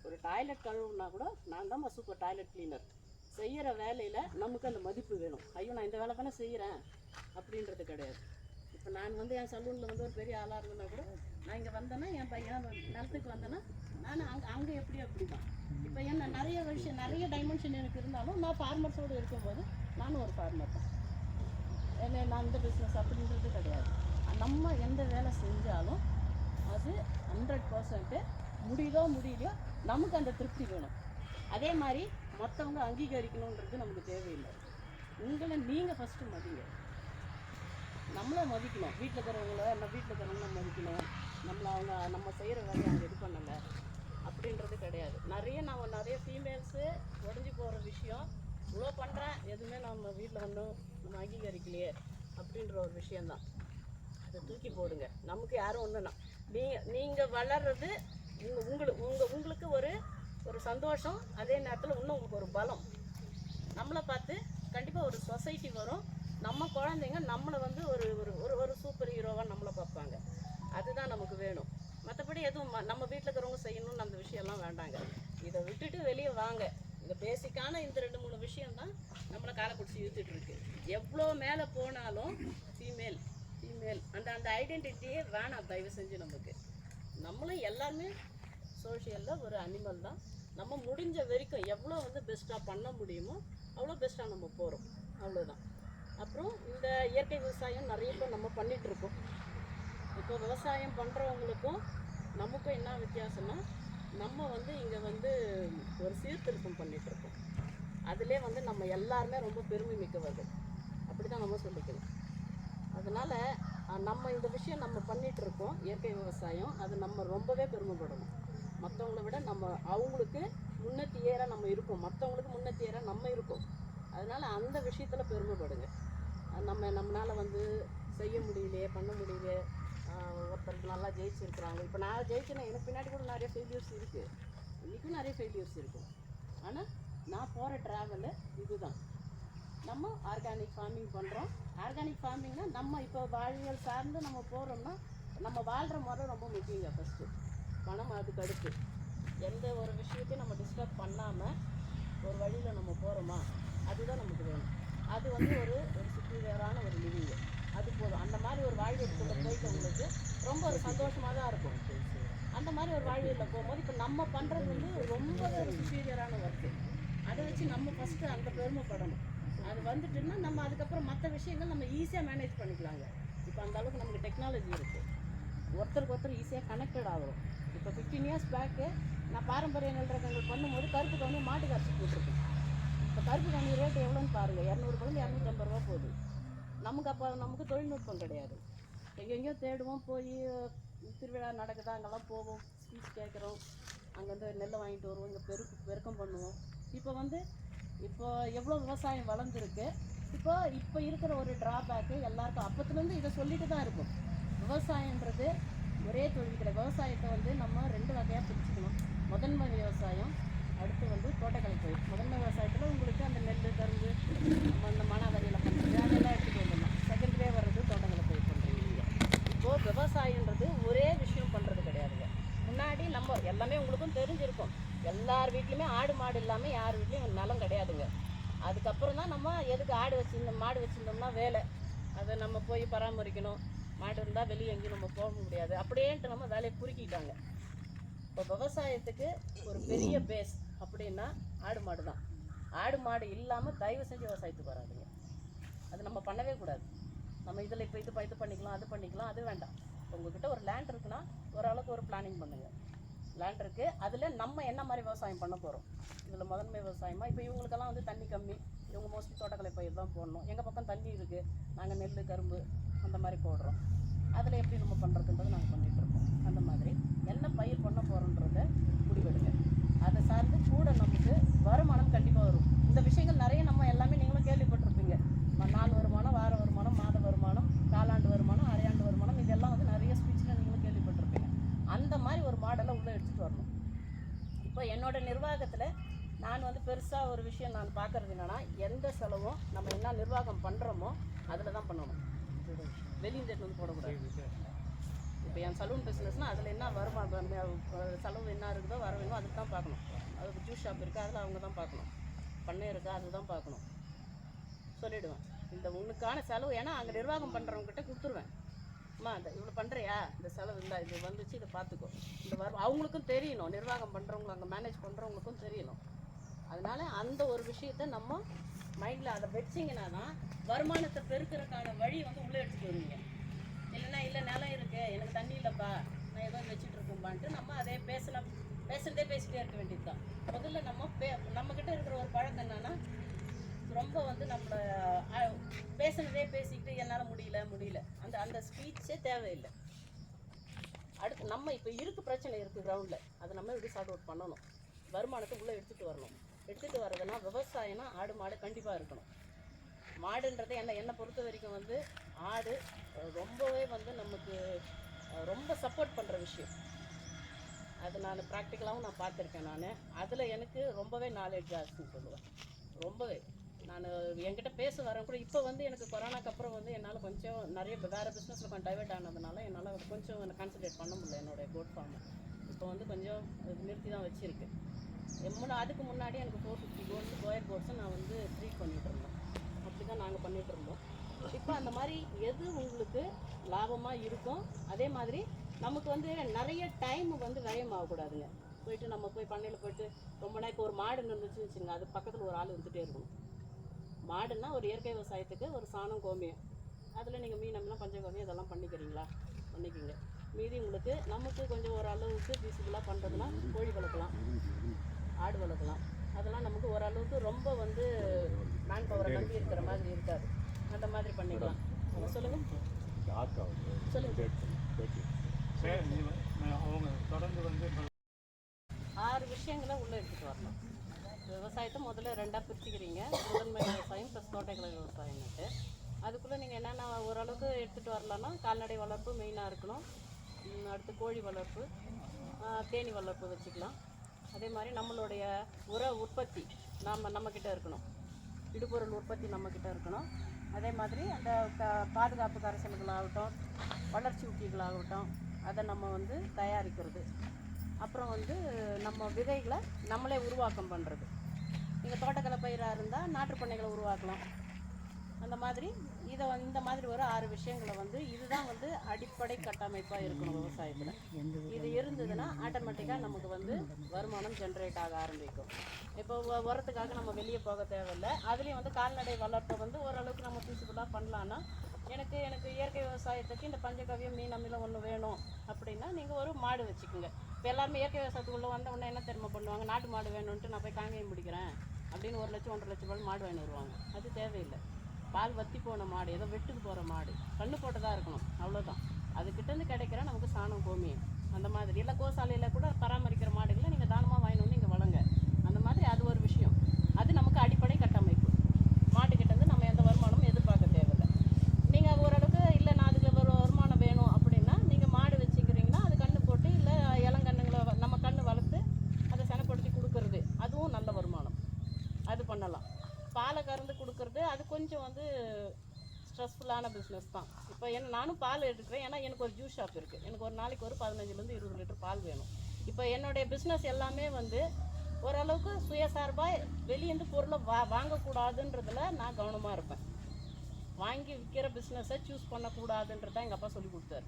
ஒரு டாய்லெட் கழுவுனா கூட நான் தான் சூப்பர் டாய்லெட் கிளீனர். செய்கிற வேலையில் நமக்கு அந்த மதிப்பு வேணும். ஐயோ நான் இந்த வேலை தானே செய்கிறேன் அப்படின்றது கிடையாது. இப்போ நான் வந்து என் சலூனில் வந்து ஒரு பெரிய ஆளாக இருந்தேன்னா கூட நான் இங்கே வந்தேன்னா என் பையன் நிலத்துக்கு வந்தேன்னா நான் அங்கே அப்படி தான். இப்போ என்ன நிறைய டைமென்ஷன் எனக்கு இருந்தாலும் நான் ஃபார்மர்ஸோடு இருக்கும்போது நானும் ஒரு ஃபார்மர் தான். என்ன நான் இந்த பிஸ்னஸ் அப்படின்றது கிடையாது. நம்ம எந்த வேலை செஞ்சாலும் அது 100% முடியலையோ நமக்கு அந்த திருப்தி வேணும். அதே மாதிரி மற்றவங்க அங்கீகரிக்கணுன்றது நமக்கு தேவையில்லை. உங்களை நீங்கள் ஃபஸ்ட்டு மதிங்க. நம்மளை மதிக்கணும். வீட்டில் இருக்கிறவங்கள மதிக்கணும். நம்ம செய்கிற வேலையை அவங்க இது பண்ணலை அப்படின்றது கிடையாது. நிறைய ஃபீமேல்ஸு உடஞ்சி போகிற விஷயம், இவ்வளோ பண்ணுறேன் எதுவுமே நம்ம வீட்டில் வந்து நம்ம அங்கீகரிக்கலையே அப்படின்ற ஒரு விஷயந்தான். அதை தூக்கி போடுங்க. நமக்கு யாரும் ஒன்றுனா நீங்கள் வளர்றது உங்களுக்கு ஒரு சந்தோஷம். அதே நேரத்தில் இன்னும் உங்களுக்கு ஒரு பலம். நம்மளை பார்த்து கண்டிப்பாக ஒரு சொசைட்டி வரும். நம்ம குழந்தைங்க நம்மளை வந்து ஒரு சூப்பர் ஹீரோவாக நம்மளை பார்ப்பாங்க. அதுதான் நமக்கு வேணும். மற்றபடி எதுவும் நம்ம வீட்டில் இருக்கிறவங்க செய்யணும்னு அந்த விஷயம்லாம் வேண்டாங்க. இதை விட்டுட்டு வெளியே வாங்க. இந்த பேசிக்கான இந்த 2-3 விஷயம்தான் நம்மளை காலை பிடிச்சி இழுத்துட்ருக்கு. எவ்வளோ மேலே போனாலும் ஃபீமேல் அந்த ஐடென்டிட்டியே வேணாம் தயவு செஞ்சு. நம்மளும் எல்லாருமே சோஷியலில் ஒரு அனிமல் தான். நம்ம முடிஞ்ச வரைக்கும் எவ்வளோ வந்து பெஸ்ட்டாக பண்ண முடியுமோ அவ்வளோ பெஸ்ட்டாக நம்ம போகிறோம். அவ்வளோதான். அப்புறம் இந்த இயற்கை விவசாயம் நிறைய பேர் நம்ம பண்ணிகிட்ருக்கோம். இப்போ விவசாயம் பண்ணுறவங்களுக்கும் நமக்கும் என்ன வித்தியாசம்னா, நம்ம வந்து இங்கே வந்து ஒரு சீர்திருத்தம் பண்ணிகிட்ருக்கோம். அதிலே வந்து நம்ம எல்லாருமே ரொம்ப பெருமை மிக்கவர்கள், அப்படி தான் நம்ம சொல்லிக்கணும். அதனால் நம்ம இந்த விஷயம் நம்ம பண்ணிகிட்ருக்கோம், இயற்கை விவசாயம். அது நம்ம ரொம்பவே பெருமைப்படணும். மற்றவங்கள விட அவங்களுக்கு முன்னேற்றியராக நம்ம இருக்கோம், மற்றவங்களுக்கு முன்னேற்றியராக நம்ம இருக்கோம். அதனால் அந்த விஷயத்தில் பெருமைப்படுங்க. நம்மளால் வந்து செய்ய முடியலையே, பண்ண முடியலையே, ஒருத்தருக்கு நல்லா ஜெயிச்சிருக்கிறாங்க. இப்போ நான் ஜெயிச்சேன்னா எனக்கு பின்னாடி கூட நிறைய ஃபெயிலியர்ஸ் இருக்குது, இன்றைக்கும் நிறைய ஃபெயிலியர்ஸ் இருக்கும். ஆனால் நான் போகிற ட்ராவலு இதுதான். நம்ம ஆர்கானிக் ஃபார்மிங் பண்ணுறோம். ஆர்கானிக் ஃபார்மிங்னால் நம்ம இப்போ வாழ்வியல் சார்ந்து நம்ம போகிறோம்னா நம்ம வாழ்கிற முறை ரொம்ப முக்கியங்க. ஃபஸ்ட்டு பணம், அதுக்கு அடுத்து எந்த ஒரு விஷயத்தையும் நம்ம டிஸ்டர்ப் பண்ணாமல் ஒரு வழியில் நம்ம போகிறோமா, அதுதான் நமக்கு வேணும். அது வந்து ஒரு சுப்பீரியரான ஒரு லிவிங்கு, அது போதும். அந்த மாதிரி ஒரு வாழ்வியலுக்குள்ளே போயிட்டவங்களுக்கு ரொம்ப ஒரு சந்தோஷமாக தான் இருக்கும். அந்த மாதிரி ஒரு வாழ்வியலில் போகும்போது இப்போ நம்ம பண்ணுறது வந்து ரொம்ப ஒரு சுப்பீரியரான ஒர்க்கு. அதை வச்சு நம்ம ஃபஸ்ட்டு அந்த பெருமைப்படணும். அது வந்துட்டுன்னா நம்ம அதுக்கப்புறம் மற்ற விஷயங்கள் நம்ம ஈஸியாக மேனேஜ் பண்ணிக்கலாங்க. இப்போ அந்த அளவுக்கு நமக்கு டெக்னாலஜி இருக்குது, ஒருத்தருக்கு ஈஸியாக கனெக்டட் ஆகும். இப்போ 15 இயர்ஸ் பேக்கு நான் பாரம்பரிய நெல் ரகங்கள் பண்ணும்போது கருப்பு கவுனி மாட்டு கரைச்சி போட்டிருக்கேன். இப்போ கருப்பு கவுனி ரேட்டு எவ்வளோன்னு பாருங்கள், 200 குழந்தை 250 ரூபா போகுது. நமக்கு தொழில்நுட்பம் கிடையாது. எங்கெங்கேயோ தேடுவோம், போய் திருவிழா நடக்குதா அங்கெல்லாம் போவோம், ஸ்வீட்ஸ் கேட்குறோம், அங்கேருந்து நெல்லை வாங்கிட்டு வருவோம், இங்கே பெருக்கம் பண்ணுவோம். இப்போ எவ்வளோ விவசாயம் வளர்ந்துருக்கு. இப்போ இருக்கிற ஒரு ட்ராபேக்கு எல்லாருக்கும் அப்பத்துலேருந்து இதை சொல்லிட்டு தான் இருக்கும். விவசாயன்றது ஒரே தொழில் கிடையாது. விவசாயத்தை வந்து நம்ம 2 வகையாக பிரிச்சுக்கணும். முதன்மை விவசாயம், அடுத்து வந்து தோட்டக்கலை தொழில். முதன்மை விவசாயத்தில் உங்களுக்கு அந்த நெல், கரும்பு, அந்த மணவரையில் பண்ணுறது அதெல்லாம் எடுத்துகிட்டு வந்துடலாம். செகண்டரியே வர்றது தோட்டக்கலை தொழில் பண்ணுறீங்க. இப்போது விவசாயன்றது ஒரே விஷயம் பண்ணுறது கிடையாதுங்க. முன்னாடி நம்ம எல்லாமே உங்களுக்கும் தெரிஞ்சிருக்கும், எல்லார் வீட்லேயுமே ஆடு மாடு இல்லாமல் யார் வீட்லேயும் நிலம் கிடையாதுங்க. அதுக்கப்புறம் தான் நம்ம எதுக்கு மாடு வச்சுருந்தோம்னா வேலை, அதை நம்ம போய் பராமரிக்கணும், மாடு இருந்தால் வெளியே எங்கேயும் நம்ம போக முடியாது, அப்படியேன்ட்டு நம்ம வேலையை குறுக்கிட்டாங்க. இப்போ விவசாயத்துக்கு ஒரு பெரிய பேஸ் அப்படின்னா ஆடு மாடு தான். ஆடு மாடு இல்லாமல் தயவு செஞ்சு விவசாயத்துக்கு வராதுங்க. அது நம்ம பண்ணவே கூடாது. நம்ம இதில் இப்போ இது பண்ணிக்கலாம், அது பண்ணிக்கலாம், அது வேண்டாம். உங்ககிட்ட ஒரு லேண்ட் இருக்குன்னா ஓரளவுக்கு ஒரு பிளானிங் பண்ணுங்கள். லேண்ட் இருக்குது, அதில் நம்ம என்ன மாதிரி விவசாயம் பண்ண போகிறோம், இதில் முதன்மை விவசாயமாக. இப்போ இவங்களுக்கெல்லாம் வந்து தண்ணி கம்மி, இவங்க மோஸ்ட்லி தோட்டக்கலை பயிர் தான் போடணும். எங்கள் பக்கம் தண்ணி இருக்குது, நாங்கள் நெல் கரும்பு அந்த மாதிரி போடுறோம். அதில் எப்படி நம்ம பண்ணுறதுன்றது நாங்கள் பண்ணிகிட்ருக்கோம். அந்த மாதிரி என்ன பயிர் பண்ண போகிறோன்றத முடிவெடுங்க. அதை சார்ந்து கூட நமக்கு வருமானம் கண்டிப்பாக வரும். இந்த விஷயங்கள் நிறைய நம்ம எல்லாமே நீங்களும் கேள்விப்பட்டிருப்பீங்க. நாள் வருமானம், வார வருமானம், மாத வருமானம், காலாண்டு வருமானம், அரையாண்டு வருமானம், இதெல்லாம் வந்து நிறைய ஸ்பீச்சில் நீங்களும் கேள்விப்பட்டிருப்பீங்க. அந்த மாதிரி ஒரு மாடலை உள்ளே எடுத்துகிட்டு வரணும். இப்போ என்னோட நிர்வாகத்தில் நான் வந்து பெருசாக ஒரு விஷயம் நான் பார்க்குறது என்னென்னா, எந்த செலவும் நம்ம என்ன நிர்வாகம் பண்ணுறோமோ அதில் தான் பண்ணணும். வெளியில் வந்து போடக்கூடாது. இப்போ என் சலூன் பிஸ்னஸ்னால் அதில் என்ன வருமானம், செலவு என்ன இருக்குதோ வர வேணும், அதுக்கு தான் பார்க்கணும். அது ஜூஸ் ஷாப் இருக்குது, அதில் அவங்க தான் பார்க்கணும். பண்ணை இருக்கா, அது தான் பார்க்கணும். சொல்லிவிடுவேன் இந்த உனக்கான செலவு. ஏன்னா அங்கே நிர்வாகம் பண்ணுறவங்ககிட்ட கொடுத்துருவேன். அம்மா இந்த இவ்வளோ பண்ணுறியா, இந்த செலவு இல்லை, இது வந்துச்சு, இதை பார்த்துக்கோ. இந்த அவங்களுக்கும் தெரியணும், நிர்வாகம் பண்ணுறவங்க அங்கே மேனேஜ் பண்ணுறவங்களுக்கும் தெரியணும். அதனால அந்த ஒரு விஷயத்த நம்ம மைண்டில் அதை வச்சிங்கன்னா தான் வருமானத்தை பெருக்கிறதுக்கான வழி வந்து உள்ளே எடுத்துகிட்டு வருவீங்க. இல்லைன்னா இல்லை நிலம் இருக்குது, எனக்கு தண்ணி இல்லைப்பா, நான் ஏதோ வச்சுட்டு இருக்கோம்பான்ட்டு நம்ம அதே பேசுகிறதே பேசிகிட்டே இருக்க வேண்டியது தான். முதல்ல நம்மக்கிட்ட இருக்கிற ஒரு பழக்கம் என்னென்னா, ரொம்ப வந்து நம்மளை பேசுனதே பேசிக்கிட்டு என்னால் முடியல அந்த ஸ்பீச்சே தேவையில்லை. அடுத்து நம்ம இப்போ பிரச்சனை இருக்குது கிரவுண்டில், அதை நம்ம எப்படி சார்ட் அவுட் பண்ணணும். வருமானத்தை உள்ளே எடுத்துகிட்டு வரணும். எடுத்துகிட்டு வர்றதுன்னா விவசாயம்னா ஆடு மாடு கண்டிப்பாக இருக்கணும். மாடுன்றது என்னை பொறுத்த வரைக்கும் வந்து ஆடு ரொம்பவே வந்து நமக்கு ரொம்ப சப்போர்ட் பண்ணுற விஷயம். அது நான் ப்ராக்டிக்கலாகவும் நான் பார்த்துருக்கேன். நான் அதில் எனக்கு ரொம்பவே நாலேஜ் ஜாஸ்தின்னு சொல்லுவேன். ரொம்பவே நான் என்கிட்ட பேச வரேன் கூட. இப்போ வந்து எனக்கு கொரோனாக்கு அப்புறம் வந்து என்னால் கொஞ்சம் நிறைய வேறு பிஸ்னஸில் கொஞ்சம் டைவெர்ட் ஆனதுனால என்னால் கொஞ்சம் கான்சன்ட்ரேட் பண்ண முடியல என்னோடய கோட் ஃபார்மை. இப்போ வந்து கொஞ்சம் நிறுத்தி தான் வச்சுருக்கு. அதுக்கு முன்னாடி எனக்கு 450 கோல்டு கோயர் கோட்ஸை நான் வந்து ட்ரீட் பண்ணிகிட்டு இருந்தோம். அப்படி தான் நாங்கள் பண்ணிகிட்டு இருந்தோம். இப்போ அந்த மாதிரி எது உங்களுக்கு லாபமாக இருக்கும், அதே மாதிரி நமக்கு வந்து நிறைய டைம் வந்து விரயமாகக்கூடாதுங்க. போயிட்டு நம்ம போய் பண்ணையில் போயிட்டு ரொம்ப நாளைக்கு ஒரு மாடு இருந்துச்சுன்னு வச்சுங்க, அது பக்கத்தில் ஒரு ஆள் வந்துகிட்டே இருக்கணும். மாடுன்னா ஒரு இயற்கை விவசாயத்துக்கு ஒரு சாணம் கோமியம், அதில் நீங்கள் மீனம்லாம் பஞ்சகோமியம் இதெல்லாம் பண்ணிக்கிறீங்களா, பண்ணிக்கிங்க. மீதி உங்களுக்கு நமக்கு கொஞ்சம் ஓரளவுக்கு ஃபீஸிபிளாக பண்ணுறதுனா கோழி வளர்க்கலாம், ஆடு வளர்க்கலாம். அதெல்லாம் நமக்கு ஓரளவுக்கு ரொம்ப வந்து மேன் பவரை நம்பி இருக்கிற மாதிரி இருக்காது. அந்த மாதிரி பண்ணிக்கலாம். சொல்லுங்கள் சொல்லுங்கள். அவங்க தொடர்ந்து வந்து 6 விஷயங்களை உள்ளே எடுத்துகிட்டு வரணும். விவசாயத்தை முதல்ல 2ஆக பிரிச்சுக்கிறீங்க. முதன்மை விவசாயம் ப்ளஸ் தோட்டக்கலை விவசாயம்னுட்டு. அதுக்குள்ளே நீங்கள் என்னென்ன ஓரளவுக்கு எடுத்துகிட்டு வரலான்னா, கால்நடை வளர்ப்பு மெயினாக இருக்கணும். அடுத்து கோழி வளர்ப்பு, தேனி வளர்ப்பு வச்சுக்கலாம். அதே மாதிரி நம்மளுடைய உர உற்பத்தி நம்மக்கிட்ட இருக்கணும். இடுபொருள் உற்பத்தி நம்மக்கிட்ட இருக்கணும். அதே மாதிரி அந்த பாதுகாப்பு கரைசல்களாகட்டும், வளர்ச்சி ஊக்கிகளாகட்டும், அதை நம்ம வந்து தயாரிக்கிறது. அப்புறம் வந்து நம்ம விதைகளை நம்மளே உருவாக்கம் பண்ணுறது. நீங்கள் தோட்டக்கலை பயிராக இருந்தால் நாற்று பண்ணைகளை உருவாக்கலாம். அந்த மாதிரி இந்த மாதிரி ஒரு 6 விஷயங்களை வந்து இதுதான் வந்து அடிப்படை கட்டமைப்பாக இருக்கணும் விவசாயத்தில். இது இருந்ததுன்னா ஆட்டோமேட்டிக்காக நமக்கு வந்து வருமானம் ஜென்ரேட் ஆக ஆரம்பிக்கும். இப்போ உரத்துக்காக நம்ம வெளியே போக தேவையில்லை. அதுலேயும் வந்து கால்நடை வளர்ப்பை வந்து ஓரளவுக்கு நம்ம ஃபீஸிபிளாக பண்ணலான்னா, எனக்கு இயற்கை விவசாயத்துக்கு இந்த பஞ்சகவ்யம் மீன் அமிலம் ஒன்று வேணும் அப்படின்னா நீங்கள் ஒரு மாடு வச்சுக்கோங்க. இப்போ எல்லாருமே இயற்கை விவசாயத்துக்குள்ளே வந்த உடனே என்ன தெரியுமா பண்ணுவாங்க, நாட்டு மாடு வேணும்ன்ட்டு நான் போய் காங்கேயம் பிடிக்கிறேன் அப்படின்னு 1 லட்சம் 1.5 லட்சம் ரூபாய் மாடு வாங்கி வருவாங்க. அது தேவையில்லை. பால் வற்றி போன மாடு, ஏதோ வெட்டுக்கு போகிற மாடு, கண்ணு போட்டதாக இருக்கணும், அவ்வளோதான். அதுக்கிட்டேருந்து கிடைக்கிற நமக்கு சாணம் கோமியம் அந்த மாதிரி இல்லை கோசாலையில் கூட பராமரிக்கிற மாடுகளை நீங்கள் தானமாக வாங்கினோன்னு நீங்கள் வளங்க. அந்த மாதிரி அது ஒரு விஷயம். அது நமக்கு அடிப்படை கட்டமைப்பு. மாட்டுக்கிட்டேருந்து நம்ம எந்த வருமானமும் எதிர்பார்க்க தேவையில்லை. நீங்கள் ஓரளவுக்கு இல்லை நான் அதுக்கு ஒரு வருமானம் வேணும் அப்படின்னா நீங்கள் மாடு வச்சுக்கிறீங்கன்னா அது கன்று போட்டு இல்லை இளங்கன்னுங்களை நம்ம கன்று வளர்த்து அதை செனப்படுத்தி கொடுக்கறது, அதுவும் நல்ல வருமானம். அது பண்ணலாம். பாலை கறந்து கொடுக்கறது அது கொஞ்சம் வந்து ஸ்ட்ரெஸ்ஃபுல்லான பிஸ்னஸ் தான். இப்போ நானும் பால் எடுக்கிறேன். ஏன்னா எனக்கு ஒரு ஜூஸ் ஷாப் இருக்குது. எனக்கு ஒரு நாளைக்கு ஒரு 15 20 லிட்டர் பால் வேணும். இப்போ என்னுடைய பிஸ்னஸ் எல்லாமே வந்து ஓரளவுக்கு சுயசார்பாக வெளியேந்து பொருளை வாங்கக்கூடாதுன்றதில் நான் கவனமாக இருப்பேன். வாங்கி விற்கிற பிஸ்னஸை சூஸ் பண்ணக்கூடாதுன்றது தான் எங்கள் அப்பா சொல்லி கொடுத்தாரு.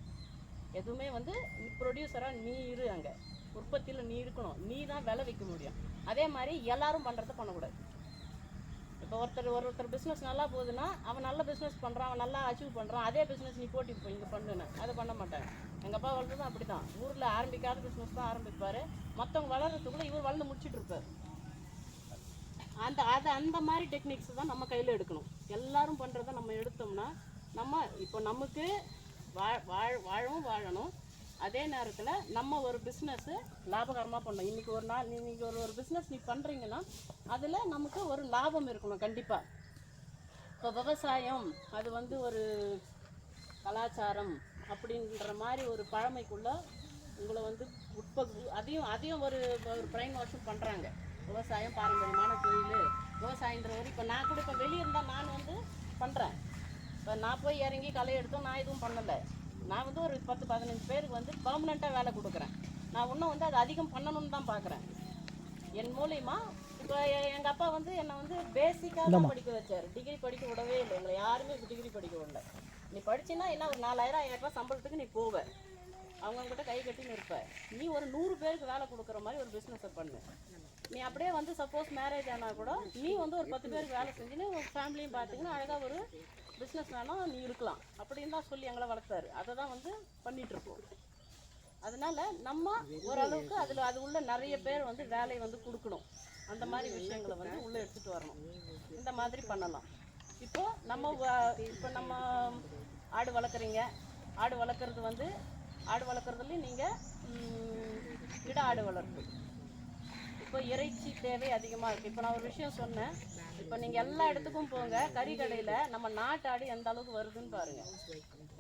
எதுவுமே வந்து ப்ரொடியூசராக நீ இரு, அங்கே உற்பத்தியில் நீ இருக்கணும், நீ தான் விலை விற்க முடியும். அதே மாதிரி எல்லாரும் பண்ணுறத பண்ணக்கூடாது. இப்போ ஒருத்தர் பிஸ்னஸ் நல்லா போகுதுன்னா அவன் நல்ல பிஸ்னஸ் பண்ணுறான், அவன் நல்லா அச்சீவ் பண்ணுறான், அதே பிஸ்னஸ் நீ போட்டி இப்போ இங்கே பண்ணுன்னு அதை பண்ண மாட்டாங்க. எங்கள் அப்பா வளர்ந்ததும் அப்படி தான். ஊரில் ஆரம்பிக்காத பிஸ்னஸ் தான் ஆரம்பிப்பார், மற்றவங்க வளர்கிறதுக்குள்ளே இவர் வளர்ந்து முடிச்சுட்டு இருப்பார். அந்த மாதிரி டெக்னிக்ஸ் தான் நம்ம கையில் எடுக்கணும். எல்லாரும் பண்ணுறத நம்ம எடுத்தோம்னா நம்ம இப்போ நமக்கு வாழணும், அதே நேரத்தில் நம்ம ஒரு பிஸ்னஸ்ஸு லாபகரமாக பண்ணணும். இன்றைக்கி ஒரு நாள் நீங்கள் ஒரு பிஸ்னஸ் நீ பண்ணுறீங்கன்னா அதில் நமக்கு ஒரு லாபம் இருக்கணும் கண்டிப்பாக. இப்போ விவசாயம் அது வந்து ஒரு கலாச்சாரம் அப்படின்ற மாதிரி ஒரு பழமைக்குள்ளே உங்களை வந்து அதையும் ஒரு பிரைன் வாஷும் பண்ணுறாங்க. விவசாயம் பாரம்பரியமான தொழில், விவசாயன்ற ஒரு இப்போ நான் கூட இப்போ வெளியே இருந்தால் நான் வந்து பண்ணுறேன். இப்போ நான் போய் இறங்கி களை எடுத்தோம், நான் எதுவும் பண்ணலை. நான் வந்து ஒரு 10-15 பேருக்கு வந்து பர்மனெண்ட்டாக வேலை கொடுக்குறேன். நான் இன்னும் வந்து அது அதிகம் பண்ணணும்னு தான் பார்க்குறேன். என் மூலிமா இப்போ எங்கள் அப்பா வந்து என்னை வந்து பேசிக்காக தான் படிக்க வச்சார். டிகிரி படிக்க விடவே இல்லை, எங்களை யாருமே டிகிரி படிக்க விடல. நீ படிச்சின்னா என்ன ஒரு 4000-5000 ரூபாய் சம்பளத்துக்கு நீ போவ, அவங்கக்கிட்ட கை கட்டின்னு இருப்ப. நீ ஒரு 100 பேருக்கு வேலை கொடுக்குற மாதிரி ஒரு பிஸ்னஸை பண்ணு. நீ அப்படியே வந்து சப்போஸ் மேரேஜ் ஆனால் கூட நீ வந்து ஒரு 10 பேருக்கு வேலை செஞ்சுன்னு ஒரு ஃபேமிலியும் பார்த்திங்கன்னா அழகாக ஒரு பிஸ்னஸ் வேணால் நீ இருக்கலாம் அப்படின்னு தான் சொல்லி எங்களை வளர்த்தாரு. அதை தான் வந்து பண்ணிகிட்ருக்கோம். அதனால் நம்ம ஓரளவுக்கு அது உள்ள நிறைய பேர் வந்து வேலையை வந்து கொடுக்கணும். அந்த மாதிரி விஷயங்களை வந்து உள்ளே எடுத்துகிட்டு வரணும். இந்த மாதிரி பண்ணலாம். இப்போது நம்ம ஆடு வளர்க்குறீங்க. ஆடு வளர்க்குறதுலேயும் நீங்கள் கிட ஆடு வளர்ப்பு. இப்போ இறைச்சி தேவை அதிகமாக இருக்குது. இப்போ நான் ஒரு விஷயம் சொன்னேன். இப்போ நீங்கள் எல்லா இடத்துக்கும் போங்க, கறி கடையில் நம்ம நாட்டு ஆடு எந்த அளவுக்கு வருதுன்னு பாருங்கள்.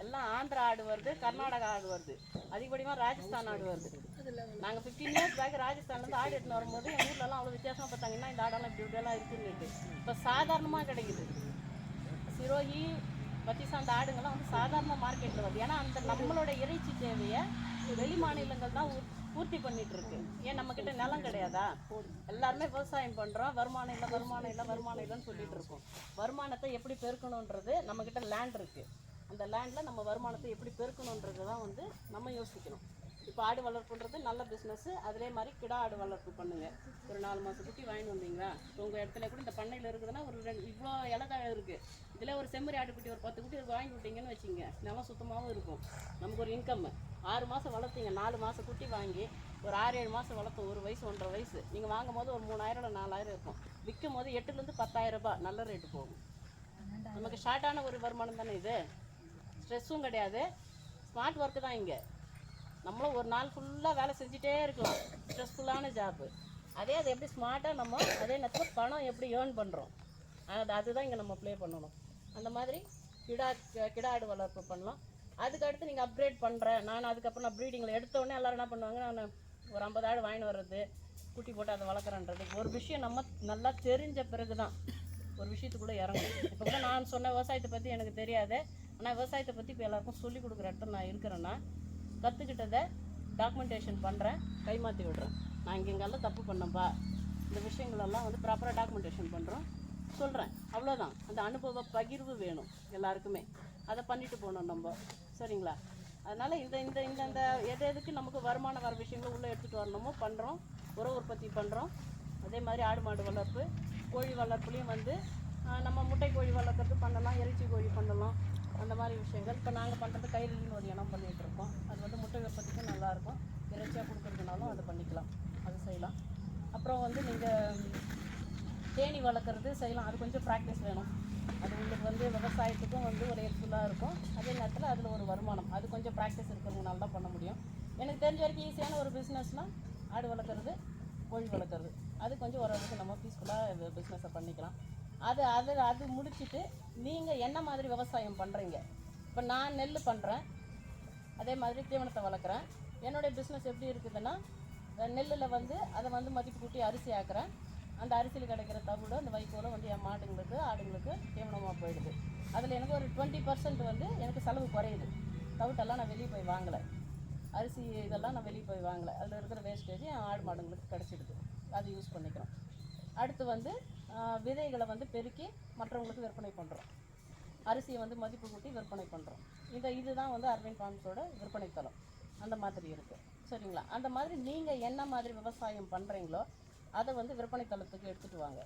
எல்லாம் ஆந்திரா ஆடு வருது, கர்நாடகா ஆடு வருது, அதிகப்படியாக ராஜஸ்தான் ஆடு வருது. நாங்கள் 15 இயர்ஸ் பேக் ராஜஸ்தான்லேருந்து ஆடு எடுத்துன்னு வரும்போது எங்கள் ஊர்லலாம் அவ்வளோ வித்தியாசமாக பார்த்தாங்கன்னா இந்த ஆடெல்லாம் இப்படிலாம் இருக்குன்னு. இப்போ சாதாரணமாக கிடைக்குது. சிரோஹி பத்திசா அந்த ஆடுங்கள்லாம் வந்து சாதாரண மார்க்கெட்டில் வருது. ஏன்னா அந்த நம்மளோட இறைச்சி தேவையை வெளி மாநிலங்கள் தான் பூர்த்தி பண்ணிட்டு இருக்கு. ஏன் நம்மக்கிட்ட நிலம் கிடையாதா? எல்லாருமே விவசாயம் பண்ணுறோம், வருமானம் இல்லைன்னு சொல்லிட்டு இருக்கோம். வருமானத்தை எப்படி பெருக்கணுன்றது நம்மக்கிட்ட லேண்ட் இருக்குது. அந்த லேண்டில் நம்ம வருமானத்தை எப்படி பெருக்கணுன்றது தான் வந்து நம்ம யோசிக்கணும். இப்போ ஆடு வளர்ப்புன்றது நல்ல பிஸ்னஸ்ஸு. அதே மாதிரி கிடா ஆடு வளர்ப்பு பண்ணுங்கள். ஒரு 4 மாதம் குட்டி வாங்கிட்டு வந்தீங்களா, உங்கள் இடத்துல கூட இந்த பண்ணையில் இருக்குதுன்னா ஒரு இவ்வளோ இலதழை இருக்குது, இதில் ஒரு செம்மறி ஆட்டுக்குட்டி ஒரு 10 குட்டி வாங்கி விட்டீங்கன்னு வச்சுங்க, நிலம் சுத்தமாகவும் இருக்கும், நமக்கு ஒரு இன்கம். 6 மாதம் வளர்த்தீங்க, 4 மாதம் குட்டி வாங்கி ஒரு 6-7 மாதம் வளர்த்தோம், 1 வயசு 1.5 வயசு. நீங்கள் வாங்கும் போது ஒரு 3000-4000 இருக்கும், விற்கும் போது 8,000-10,000 ரூபாய் நல்ல ரேட்டு போகும். நமக்கு ஷார்ட்டான ஒரு வருமானம் தானே இது. ஸ்ட்ரெஸ்ஸும் கிடையாது, ஸ்மார்ட் ஒர்க்கு தான். இங்கே நம்மளும் ஒரு நாள் ஃபுல்லாக வேலை செஞ்சுட்டே இருக்கலாம், ஸ்ட்ரெஸ்ஃபுல்லான ஜாப்பு. அது எப்படி ஸ்மார்ட்டாக நம்ம அதே நேரத்தில் பணம் எப்படி ஏர்ன் பண்ணுறோம், அதுதான் இங்கே நம்ம ப்ளே பண்ணணும். அந்த மாதிரி கிடா ஆடு வளர்ப்பு பண்ணலாம். அதுக்கடுத்து நீங்கள் அப்கிரேட் பண்ணுறேன் நான், அதுக்கப்புறம் நான் ப்ரீடிங்கில் எடுத்தோடனே எல்லோரும் என்ன பண்ணுவாங்க, நான் ஒரு 50 ஆடு வாங்கிட்டு வர்றது, குட்டி போட்டு அதை வளர்க்குறன்றது. ஒரு விஷயம் நம்ம நல்லா தெரிஞ்ச பிறகு தான் ஒரு விஷயத்துக்குள்ளே இறங்கணும். இப்போ கூட நான் சொன்ன விவசாயத்தை பற்றி எனக்கு தெரியாது, ஆனால் விவசாயத்தை பற்றி இப்போ எல்லாருக்கும் சொல்லிக் கொடுக்குற இடத்துல நான் இருக்கிறேன்னா கற்றுக்கிட்டதை டாக்குமெண்டேஷன் பண்ணுறேன், கைமாற்றி விடுறேன். நான் இங்கெங்கெல்லாம் தப்பு பண்ணப்பா, இந்த விஷயங்களெல்லாம் வந்து ப்ராப்பராக டாக்குமெண்டேஷன் பண்ணுறோம், சொல்கிறேன். அவ்வளோதான். அந்த அனுபவ பகிர்வு வேணும் எல்லாருக்குமே. அதை பண்ணிட்டு போகணும் நம்ம, சரிங்களா? அதனால் இந்த இந்த இந்த இந்த எதுக்கு நமக்கு வருமானம் வர விஷயங்களும் உள்ளே எடுத்துகிட்டு வரணுமோ பண்ணுறோம். உரம் உற்பத்தி பண்ணுறோம். அதே மாதிரி ஆடு மாடு வளர்ப்பு, கோழி வளர்ப்புலேயும் வந்து நம்ம முட்டை கோழி வளர்க்குறது பண்ணலாம், இறைச்சி கோழி பண்ணலாம். அந்த மாதிரி விஷயங்கள் இப்போ நாங்கள் பண்ணுறது கைலின்னு ஒரு இனம் பண்ணிகிட்ருக்கோம். அது வந்து முட்டை உற்பத்திக்கும் நல்லாயிருக்கும், இறைச்சியாக கொடுக்குறதுனாலும் அது பண்ணிக்கலாம், அது செய்யலாம். அப்புறம் வந்து நீங்கள் தேனி வளர்க்குறது செய்யலாம், அது கொஞ்சம் ப்ராக்டிஸ் வேணும். அது உங்களுக்கு வந்து விவசாயத்துக்கும் வந்து ஒரு ஹெல்ப்ஃபுல்லாக இருக்கும். அதே நேரத்தில் அதில் ஒரு வருமானம், அது கொஞ்சம் ப்ராக்டிஸ் இருக்கிறதுனால தான் பண்ண முடியும். எனக்கு தெரிஞ்ச வரைக்கும் ஈஸியான ஒரு பிஸ்னஸ்னால் ஆடு வளர்க்குறது, கோழி வளர்க்குறது. அது கொஞ்சம் ஓரளவுக்கு நம்ம பீஸ்ஃபுல்லாக பிஸ்னஸை பண்ணிக்கலாம். அது முடிச்சுட்டு நீங்கள் என்ன மாதிரி விவசாயம் பண்ணுறீங்க? இப்போ நான் நெல் பண்ணுறேன், அதே மாதிரி தீவனத்தை வளர்க்குறேன். என்னுடைய பிஸ்னஸ் எப்படி இருக்குதுன்னா, நெல்லில் வந்து அதை வந்து மதிப்பு கூட்டி அரிசி ஆக்குறேன். அந்த அரிசியில் கிடைக்கிற தவிட அந்த வைக்கோலை வந்து என் மாடுங்களுக்கு ஆடுங்களுக்கு தீவனமாக போயிடுது. அதில் எனக்கு ஒரு 20% வந்து எனக்கு செலவு குறையுது. தவிட்டெல்லாம் நான் வெளியே போய் வாங்கலை, அரிசி இதெல்லாம் நான் வெளியே போய் வாங்கலை. அதில் இருக்கிற வேஸ்டேஜ் என் ஆடு மாடுங்களுக்கு கிடச்சிடுது, அது யூஸ் பண்ணிக்கிறோம். அடுத்து வந்து விதைகளை வந்து பெருக்கி மற்றவங்களுக்கு விற்பனை பண்ணுறோம். அரிசியை வந்து மதிப்பு கூட்டி விற்பனை பண்ணுறோம். இதுதான் வந்து அரவிந்த் ஃபார்ம்ஸோட விற்பனை தளம். அந்த மாதிரி இருக்குது. சரிங்களா? அந்த மாதிரி நீங்கள் என்ன மாதிரி விவசாயம் பண்ணுறீங்களோ அதை வந்து விற்பனை தளத்துக்கு எடுத்துகிட்டு வாங்க.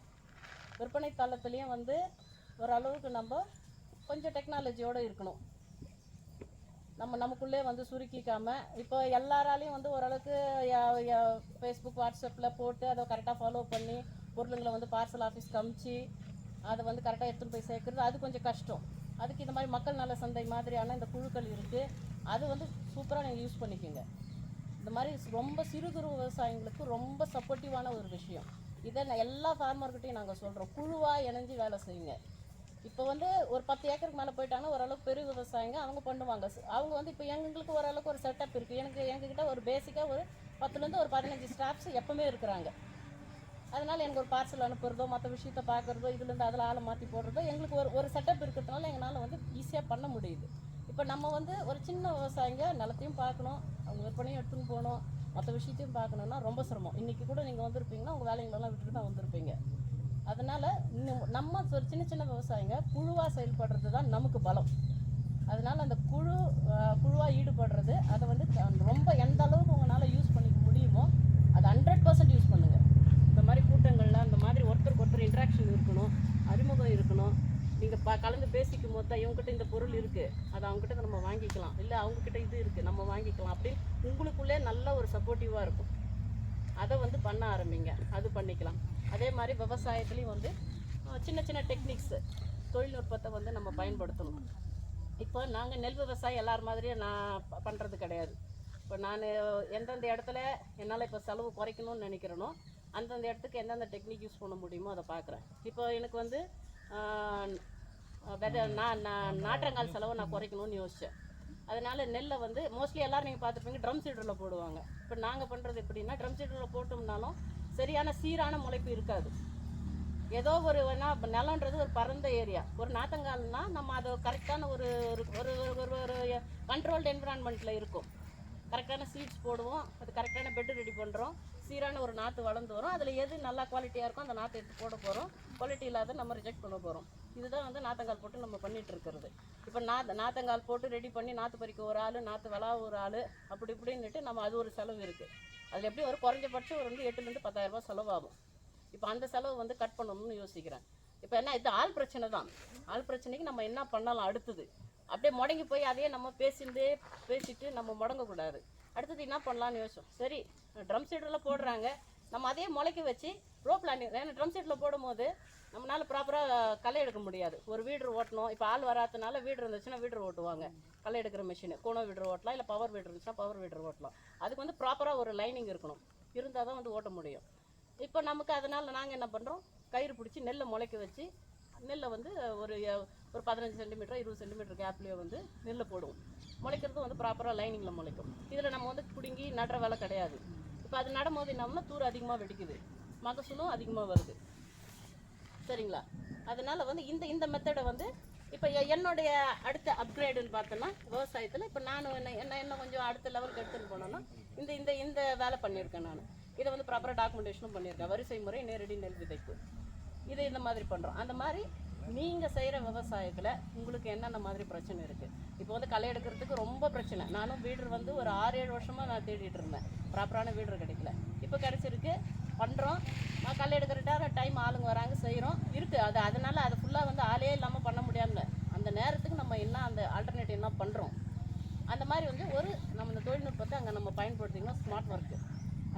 விற்பனை தளத்துலேயும் வந்து ஓரளவுக்கு நம்ம கொஞ்சம் டெக்னாலஜியோடு இருக்கணும். நமக்குள்ளே வந்து சுருக்கிக்காமல், இப்போ எல்லாராலையும் வந்து ஓரளவுக்கு ஃபேஸ்புக் வாட்ஸ்அப்பில் போட்டு அதை கரெக்டாக ஃபாலோ பண்ணி பொருளுங்களை வந்து பார்சல் ஆஃபீஸ்க்கு அமுச்சு அதை வந்து கரெக்டாக எடுத்துகிட்டு போய் சேர்க்குறது அது கொஞ்சம் கஷ்டம். அதுக்கு இந்த மாதிரி மக்கள் நல சந்தை மாதிரியான இந்த குழுக்கள் இருக்குது. அது வந்து சூப்பராக நீங்கள் யூஸ் பண்ணிக்கோங்க. இந்த மாதிரி ரொம்ப சிறு குறு விவசாயிங்களுக்கு ரொம்ப சப்போர்ட்டிவான ஒரு விஷயம். இதை எல்லா ஃபார்மர்கிட்டையும் நாங்கள் சொல்கிறோம், குழுவாக இணைஞ்சு வேலை செய்யுங்க. இப்போ வந்து ஒரு 10 ஏக்கருக்கு மேலே போயிட்டாங்கன்னா ஓரளவுக்கு பெரிய விவசாயிங்க அவங்க பண்ணுவாங்க. அவங்க வந்து இப்போ எங்களுக்கு ஓரளவுக்கு ஒரு செட்டப் இருக்குது. எங்ககிட்ட ஒரு பேசிக்காக ஒரு 10லேருந்து ஒரு 15 ஸ்டாஃப்ஸ் எப்பவுமே இருக்கிறாங்க. அதனால் எனக்கு ஒரு பார்சல் அனுப்புறதோ மற்ற விஷயத்தை பார்க்குறதோ இதுலேருந்து அதில் ஆளை மாற்றி போடுறதோ எங்களுக்கு ஒரு செட்டப் இருக்கிறதுனால எங்களால் வந்து ஈஸியாக பண்ண முடியுது. இப்போ நம்ம வந்து ஒரு சின்ன விவசாயிங்க நிலத்தையும் பார்க்கணும், அவங்க விற்பனையும் எடுத்துன்னு போகணும், மற்ற விஷயத்தையும் பார்க்கணுன்னா ரொம்ப சிரமம். இன்றைக்கி கூட நீங்கள் வந்திருப்பீங்கன்னா உங்கள் வேலைங்களெல்லாம் விட்டுட்டு தான் வந்திருப்பீங்க. அதனால் நம்ம ஒரு சின்ன விவசாயிங்க குழுவாக செயல்படுறது தான் நமக்கு பலம். அதனால் அந்த குழுவாக ஈடுபடுறது அதை வந்து ரொம்ப எந்த அளவுக்கு உங்களால் யூஸ் பண்ணிக்க முடியுமோ அதை 100% யூஸ் பண்ணுங்கள். இந்த மாதிரி கூட்டங்களில் அந்த மாதிரி ஒருத்தருக்கு ஒருத்தர் இன்ட்ராக்ஷன் இருக்கணும், அறிமுகம் இருக்கணும். நீங்கள் கலந்து பேசிக்கும் போது தான் இவங்ககிட்ட இந்த பொருள் இருக்குது, அதை அவங்ககிட்ட நம்ம வாங்கிக்கலாம், இல்லை அவங்கக்கிட்ட இது இருக்குது நம்ம வாங்கிக்கலாம் அப்படின்னு உங்களுக்குள்ளே நல்ல ஒரு சப்போர்ட்டிவாக இருக்கும். அதை வந்து பண்ண ஆரம்பிங்க, அது பண்ணிக்கலாம். அதே மாதிரி விவசாயத்துலேயும் வந்து சின்ன டெக்னிக்ஸு தொழில்நுட்பத்தை வந்து நம்ம பயன்படுத்தணும். இப்போ நாங்கள் நெல் விவசாயம் எல்லார் மாதிரியும் நான் பண்ணுறது கிடையாது. இப்போ நான் எந்தெந்த இடத்துல என்னால் இப்போ செலவு குறைக்கணும்னு நினைக்கிறேனோ அந்தந்த இடத்துக்கு எந்தெந்த டெக்னிக் யூஸ் பண்ண முடியுமோ அதை பார்க்குறேன். இப்போ எனக்கு வந்து நாற்றங்கால் செலவை நான் குறைக்கணும்னு யோசித்தேன். அதனால் நெல்லை வந்து மோஸ்ட்லி எல்லோரும் நீங்கள் பார்த்துருப்பீங்க ட்ரம் சீடரில் போடுவாங்க. இப்போ நாங்கள் பண்ணுறது எப்படின்னா ட்ரம் சீடரில் போட்டோம்னாலும் சரியான சீரான முளைப்பு இருக்காது. ஏதோ ஒரு நிலன்றது ஒரு பரந்த ஏரியா. ஒரு நாற்றங்கால்னா நம்ம அதை கரெக்டான ஒரு கண்ட்ரோல்டு என்விரான்மெண்ட்டில் இருக்கும். கரெக்டான சீட்ஸ் போடுவோம், அது கரெக்டான பெட்டு ரெடி பண்ணுறோம், சீரான ஒரு நாற்று வளர்ந்து வரும். அதில் எது நல்லா குவாலிட்டியாக இருக்கும் அந்த நாற்று எடுத்து போட போகிறோம், குவாலிட்டி இல்லாத நம்ம ரிஜெக்ட் பண்ண போகிறோம். இதுதான் வந்து நாற்றங்கால் போட்டு நம்ம பண்ணிகிட்டு இருக்கிறது. இப்போ நாற்றங்கால் போட்டு ரெடி பண்ணி நாற்று பறிக்க ஒரு ஆள், நாற்று விளா ஒரு ஆள், அப்படி இப்படின்னுட்டு நம்ம அது ஒரு செலவு இருக்குது. அதில் எப்படி ஒரு குறைஞ்சபட்சம் ஒரு 8,000 to 10,000 ரூபா செலவாகும். இப்போ அந்த செலவு வந்து கட் பண்ணணும்னு யோசிக்கிறேன். இப்போ என்ன இது ஆள் பிரச்சனை தான். ஆள் பிரச்சனைக்கு நம்ம என்ன பண்ணலாம் அடுத்தது? அப்படியே முடங்கி போய் அதையே நம்ம பேசிட்டு நம்ம முடங்கக்கூடாது. அடுத்தது என்ன பண்ணலான்னு யோசிச்சோம். சரி, ட்ரம் சீடரில் போடுறாங்க, நம்ம அதையே முளைக்க வச்சு ரோ பிளானிங். ஏன்னா ட்ரம் சீடரில் போடும்போது நம்மளால் ப்ராப்பராக களை எடுக்க முடியாது. ஒரு வீடர் ஓட்டணும். இப்போ ஆள் வராதனால வீடர் இருந்துச்சுன்னா வீடர் ஓட்டுவாங்க, களை எடுக்கிற மிஷின். கோணோ வீடர் ஓட்டலாம், இல்லை பவர் வீடர் இருந்துச்சுன்னா பவர் வீடர் ஓட்டலாம். அதுக்கு வந்து ப்ராப்பராக ஒரு லைனிங் இருக்கணும், இருந்தால் தான் வந்து ஓட்ட முடியும். இப்போ நமக்கு அதனால் நாங்கள் என்ன பண்ணுறோம், கயிறு பிடிச்சி நெல்லை முளைக்க வச்சு நெல்லை வந்து ஒரு 15 சென்டிமீட்டர் 20 சென்டிமீட்டர் கேப்லேயே வந்து நெல்லை போடுவோம். முளைக்கிறது வந்து ப்ராப்பராக லைனிங்கில் முளைக்கும். இதில் நம்ம வந்து பிடுங்கி நடுற வேலை கிடையாது. இப்போ அது நடும்போது என்னன்னா தூர் அதிகமாக வெடிக்குது, மகசூலும் அதிகமாக வருது. சரிங்களா? அதனால் வந்து இந்த மெத்தடை வந்து இப்போ என்னுடைய அடுத்த அப்கிரேடுன்னு பார்த்தோன்னா விவசாயத்தில் இப்போ நான் என்ன கொஞ்சம் அடுத்த லெவலுக்கு எடுத்துகிட்டு போனோன்னா இந்த வேலை பண்ணியிருக்கேன். நான் இதை வந்து ப்ராப்பராக டாக்குமெண்டேஷனும் பண்ணியிருக்கேன். வரிசை முறை, நேரடி நெல் விதைப்பு, இதை இந்த மாதிரி பண்ணுறோம். அந்த மாதிரி நீங்கள் செய்கிற விவசாயத்தில் உங்களுக்கு என்னென்ன மாதிரி பிரச்சனை இருக்குது? இப்போ வந்து களை எடுக்கிறதுக்கு ரொம்ப பிரச்சனை. நானும் வீடர் வந்து ஒரு 6-7 வருஷமாக நான் தேடிட்டு இருந்தேன், ப்ராப்பரான வீடர் கிடைக்கல. இப்போ கிடச்சிருக்கு, பண்ணுறோம். களை எடுக்கிற டைம் ஆளுங்க வராங்க, செய்கிறோம் இருக்குது. அதனால் அது ஃபுல்லாக வந்து ஆளே இல்லாமல் பண்ண முடியாமல் அந்த நேரத்துக்கு நம்ம என்ன அந்த ஆல்டர்னேட்டிவ் என்ன பண்ணுறோம். அந்த மாதிரி வந்து நம்ம இந்த தொழில்நுட்பத்தை அங்கே நம்ம பயன்படுத்திங்கன்னா ஸ்மார்ட் ஒர்க்கு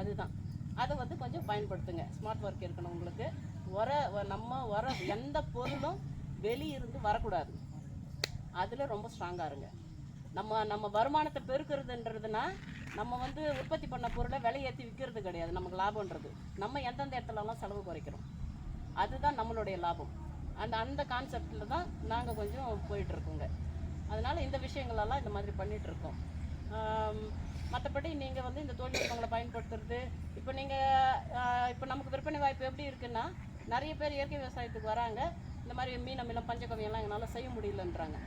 அதுதான். அதை வந்து கொஞ்சம் பயன்படுத்துங்க. ஸ்மார்ட் ஒர்க் இருக்கணும் உங்களுக்கு. வர எந்த பொருளும் வெளியிருந்து வரக்கூடாது, அதில் ரொம்ப ஸ்ட்ராங்காக இருங்க. நம்ம வருமானத்தை பெருக்கிறதுன்றதுனா நம்ம வந்து உற்பத்தி பண்ண பொருளை விலையேற்றி விற்கிறது கிடையாது. நமக்கு லாபம்ன்றது நம்ம எந்தெந்த இடத்துலலாம் செலவு குறைக்கிறோம், அதுதான் நம்மளுடைய லாபம். அந்த கான்செப்டில் தான் நாங்கள் கொஞ்சம் போயிட்டுருக்கோங்க. அதனால் இந்த விஷயங்களெல்லாம் இந்த மாதிரி பண்ணிகிட்ருக்கோம். மற்றபடி நீங்கள் வந்து இந்த தொழில்நுட்பங்களை பயன்படுத்துறது இப்போ நமக்கு விற்பனை வாய்ப்பு எப்படி இருக்குன்னா, நிறைய பேர் இயற்கை விவசாயத்துக்கு வராங்க. இந்த மாதிரி மீன் அமிலம் பஞ்சகவியெல்லாம் என்னால் செய்ய முடியலன்றாங்க.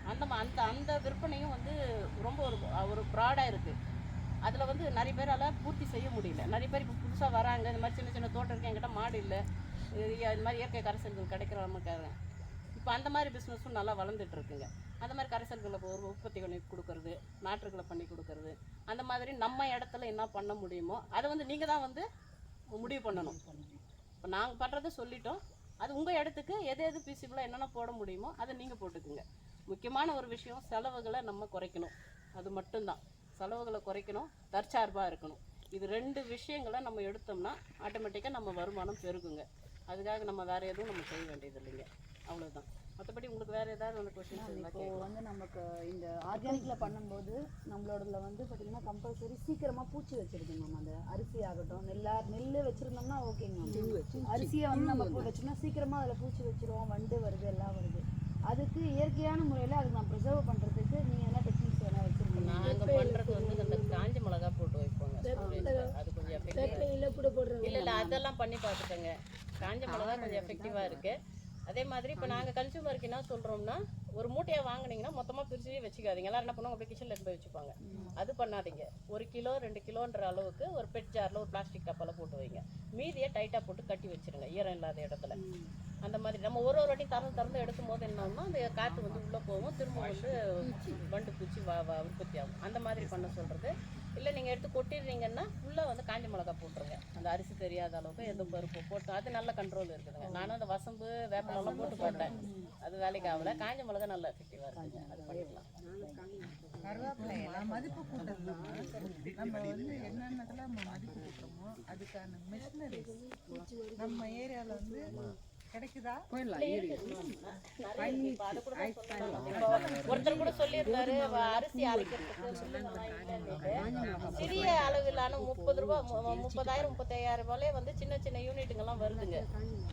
அந்த விற்பனையும் வந்து ரொம்ப ஒரு ப்ராடாக இருக்குது. அதில் வந்து நிறைய பேரால் பூர்த்தி செய்ய முடியல. நிறைய பேர் இப்போ புதுசாக வராங்க, இந்த மாதிரி சின்ன தோட்டம் இருக்குது, என்கிட்ட மாடு இல்லை, இது மாதிரி இயற்கை கரைசல்கள் கிடைக்கிற நமக்காக. இப்போ அந்த மாதிரி பிஸ்னஸும் நல்லா வளர்ந்துட்டு இருக்குங்க. அந்த மாதிரி கரைசல்களை ஒரு உற்பத்தி பண்ணி கொடுக்கறது, நாற்றுகளை பண்ணி கொடுக்கறது, அந்த மாதிரி நம்ம இடத்துல என்ன பண்ண முடியுமோ அதை வந்து நீங்கள் தான் வந்து முடிவு பண்ணணும். இப்போ நாங்கள் பண்ணுறதை சொல்லிட்டோம், அது உங்கள் இடத்துக்கு எது எது பீசிபிளாக என்னென்ன போட முடியுமோ அதை நீங்கள் போட்டுக்குங்க. முக்கியமான ஒரு விஷயம், செலவுகளை நம்ம குறைக்கணும். அது மட்டும்தான், செலவுகளை குறைக்கணும், தற்சார்பாக இருக்கணும். இது 2 விஷயங்களை நம்ம எடுத்தோம்னா ஆட்டோமேட்டிக்காக நம்ம வருமானம் பெருகுங்க. அதுக்காக நம்ம வேறு எதுவும் நம்ம செய்ய வேண்டியது இல்லைங்க. அவ்வளோதான். மற்றபடி உங்களுக்கு வேறு ஏதாவது வந்து கொஸ்டின்ஸ் இருந்தால் இப்போ வந்து நமக்கு இந்த ஆர்கானிக்கில் பண்ணும்போது நம்மளோடதுல வந்து பார்த்திங்கன்னா கம்பல்சரி சீக்கிரமாக பூச்சி வச்சிருக்கணும். நம்ம அந்த அரிசி ஆகட்டும், நெல் வச்சுருந்தோம்னா ஓகேங்க மேம். அரிசியை வந்து நம்ம வச்சோம்னா சீக்கிரமாக அதில் பூச்சி வச்சிரும், வண்டு வருது, எல்லாம் வருது. அதுக்கு இயற்கையான முறையில் அதுக்கு நான் ப்ரிசர்வ் பண்ணுறதுக்கு நீங்கள் என்ன டெக்னிக்ஸ் வேணால் வச்சுருக்கீங்க? நாங்கள் பண்ணுறது வந்து அந்த காஞ்ச மிளகா போட்டு வைப்போங்க. அது கொஞ்சம் எஃபெக்டிவாக இல்லை அதெல்லாம் பண்ணி பார்த்துக்கோங்க. காஞ்ச மிளகா கொஞ்சம் எஃபெக்டிவாக இருக்குது. அதே மாதிரி இப்போ நாங்கள் கன்சூமருக்கு என்ன சொல்கிறோம்னா, ஒரு மூட்டையாக வாங்கினீங்கன்னா மொத்தமாக பிரிச்சு வச்சுக்காதீங்க. எல்லாரும் என்ன பண்ணுவாங்க, அப்படியே கிச்சனில் எடுத்து போய் வச்சுப்பாங்க. அது பண்ணாதீங்க. 1 கிலோ 2 கிலோன்ற அளவுக்கு ஒரு பெட் ஜாரில் ஒரு பிளாஸ்டிக் டப்பாவில் போட்டு வைங்க. மீதியை டைட்டாக போட்டு கட்டி வச்சுருங்க ஈரம் இல்லாத இடத்துல. அந்த மாதிரி நம்ம ஒரு வாட்டியும் திறந்து எடுக்கும் போது என்னன்னா அந்த காற்று வந்து உள்ளே போகும், திரும்ப வந்து வண்டு பூச்சி உற்பத்தி ஆகும். அந்த மாதிரி பண்ண சொல்கிறது. இல்லை நீங்கள் எடுத்து கொட்டிடுறீங்கன்னா ஃபுல்லாக வந்து காஞ்ச மிளகா போட்டுருங்க. அந்த அரிசி தெரியாத அளவுக்கு எந்த பருப்பு போட்டு அது நல்ல கண்ட்ரோல் இருக்குதுங்க. நானும் அந்த வசம்பு வேப்பலாம் போட்டு போட்டேன், அது வேலைக்கு ஆகலை. காஞ்ச மிளகா நல்லா எஃபெக்டிவாக இருக்குங்க. அது பண்ணிக்கலாம். கருவேப்பிலை மதிப்பு கூட்டலாம். நம்ம வந்து என்னென்னதெல்லாம் மதிப்பு கூட்டுறோமோ அதுக்கான மிஷினரிஸ் நம்ம ஏரியாவில் வந்து கிடைக்குதா? ஒருத்தர் கூட சொல்லியிருந்தாரு, அரிசி அரைக்கிறதுக்கு சிறிய அளவிலான 30 ரூபா 30,000 35,000 ரூபாயிலே வந்து சின்ன சின்ன யூனிட்டுங்கெல்லாம் வருதுங்க.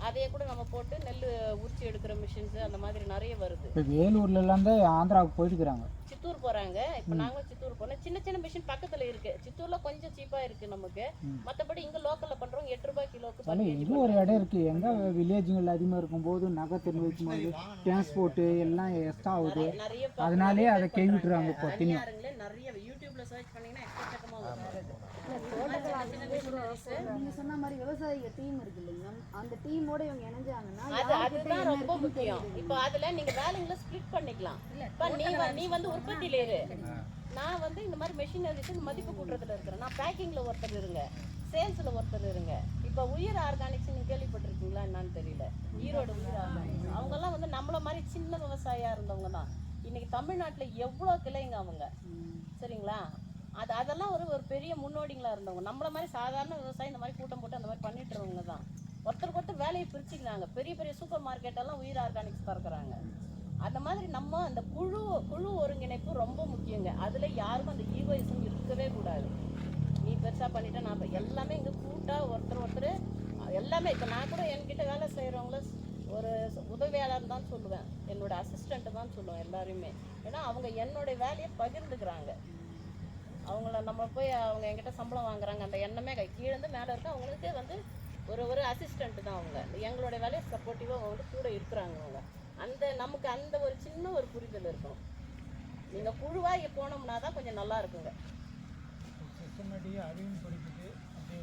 அதையே கூட நம்ம போட்டு நெல் உரிச்சு எடுக்கிற மிஷின்ஸ் அந்த மாதிரி நிறைய வருது. வேலூர்ல இருந்து ஆந்திராவுக்கு போயிட்டுக்கிறாங்க, சித்தூர் போறாங்க. இப்போ நாங்களும் சித்தூர் போனோம். சின்ன சின்ன மிஷின் பக்கத்துல இருக்கு. சித்தூர்ல கொஞ்சம் சீப்பா இருக்கு நமக்கு. மற்றபடி இங்க லோக்கல்ல பண்றவங்க 8 ரூபாய் கிலோக்கு. இது ஒரு இடம் இருக்கு. எங்க வில்லேஜுங்கள் அதிகமாக இருக்கும்போது நகை திறந்து வைக்கும்போது டிரான்ஸ்போர்ட்டு எல்லாம் எக்ஸ்ட்ரா ஆகுது. அதனாலே அதை கைவிட்டுறாங்க. இப்போ நிறைய யூடியூப்ல சர்ச் பண்ணீங்கன்னா எக்கச்சக்கமா வரும். நீங்க சொன்ன மாதிரி விவசாயிக டீம் இருக்கு இல்லைங்க, அந்த டீமோட இவங்க இணைஞ்சாங்கன்னா அதுதான் ரொம்ப முக்கியம். இப்போ அதுல நீங்க வேலைங்களை ஸ்ப்ளிட் பண்ணிக்கலாம். இப்போ நீ வந்து உற்பத்தியில இரு, நான் வந்து இந்த மாதிரி மெஷினரிஸ் மதிப்பு கூட்டுறதுல இருக்கிறேன், நான் பேக்கிங்ல ஒருத்தர் இருங்க, சேல்ஸ்ல ஒருத்தர் இருங்க. இப்போ உயிர் ஆர்கானிக்ஸ் நீங்க கேள்விப்பட்டிருக்கீங்களா என்னன்னு தெரியல, ஈரோடு உயிர் ஆர்கானிக்ஸ் அவங்கெல்லாம் வந்து நம்மள மாதிரி சின்ன விவசாயியா இருந்தவங்க தான். இன்னைக்கு தமிழ்நாட்டுல எவ்வளோ கிளைங்க அவங்க, சரிங்களா? அதெல்லாம் ஒரு பெரிய முன்னோடிங்களா இருந்தவங்க. நம்மள மாதிரி சாதாரண விவசாயி இந்த மாதிரி கூட்டம் போட்டு அந்த மாதிரி பண்ணிட்டு இருந்தவங்க தான். ஒருத்தருக்கு ஒருத்தர் வேலையை பிரிச்சுக்கிறாங்க. பெரிய பெரிய சூப்பர் மார்க்கெட் எல்லாம் உயிர் ஆர்கானிக்ஸ் திறக்கிறாங்க. அந்த மாதிரி நம்ம அந்த குழு ஒருங்கிணைப்பு ரொம்ப முக்கியங்க. அதுல யாருக்கும் அந்த ஈகோயிசம் இருக்கவே கூடாது. நீ பெருசா பண்ணிட்டா நான் எல்லாமே இங்க கூட்டா ஒருத்தர் எல்லாமே. இப்போ நான் கூட என்கிட்ட வேலை செய்யறவங்கள ஒரு உதவியாளர் தான் சொல்லுவேன், என்னோட அசிஸ்டண்ட் தான் சொல்லுவேன் எல்லாருமே. ஏன்னா அவங்க என்னோட வேலையை பகிர்ந்துக்கிறாங்க. அவங்கள நம்ம போய் அவங்க என்கிட்ட சம்பளம் வாங்குறாங்க அந்த எண்ணமே கீழேருந்து மேலே இருக்கு. அவங்களுக்கு வந்து ஒரு அசிஸ்டண்ட் தான் அவங்க. எங்களோட வேலையை சப்போர்ட்டிவாக அவங்க கூட இருக்கிறாங்க. அவங்க நமக்கு அந்த ஒரு சின்ன ஒரு புரிதல் இருக்கணும். நீங்கள் குழுவாக போனோம்னா தான் கொஞ்சம் நல்லா இருக்குங்க. அதையும் படிச்சுட்டு அப்படியே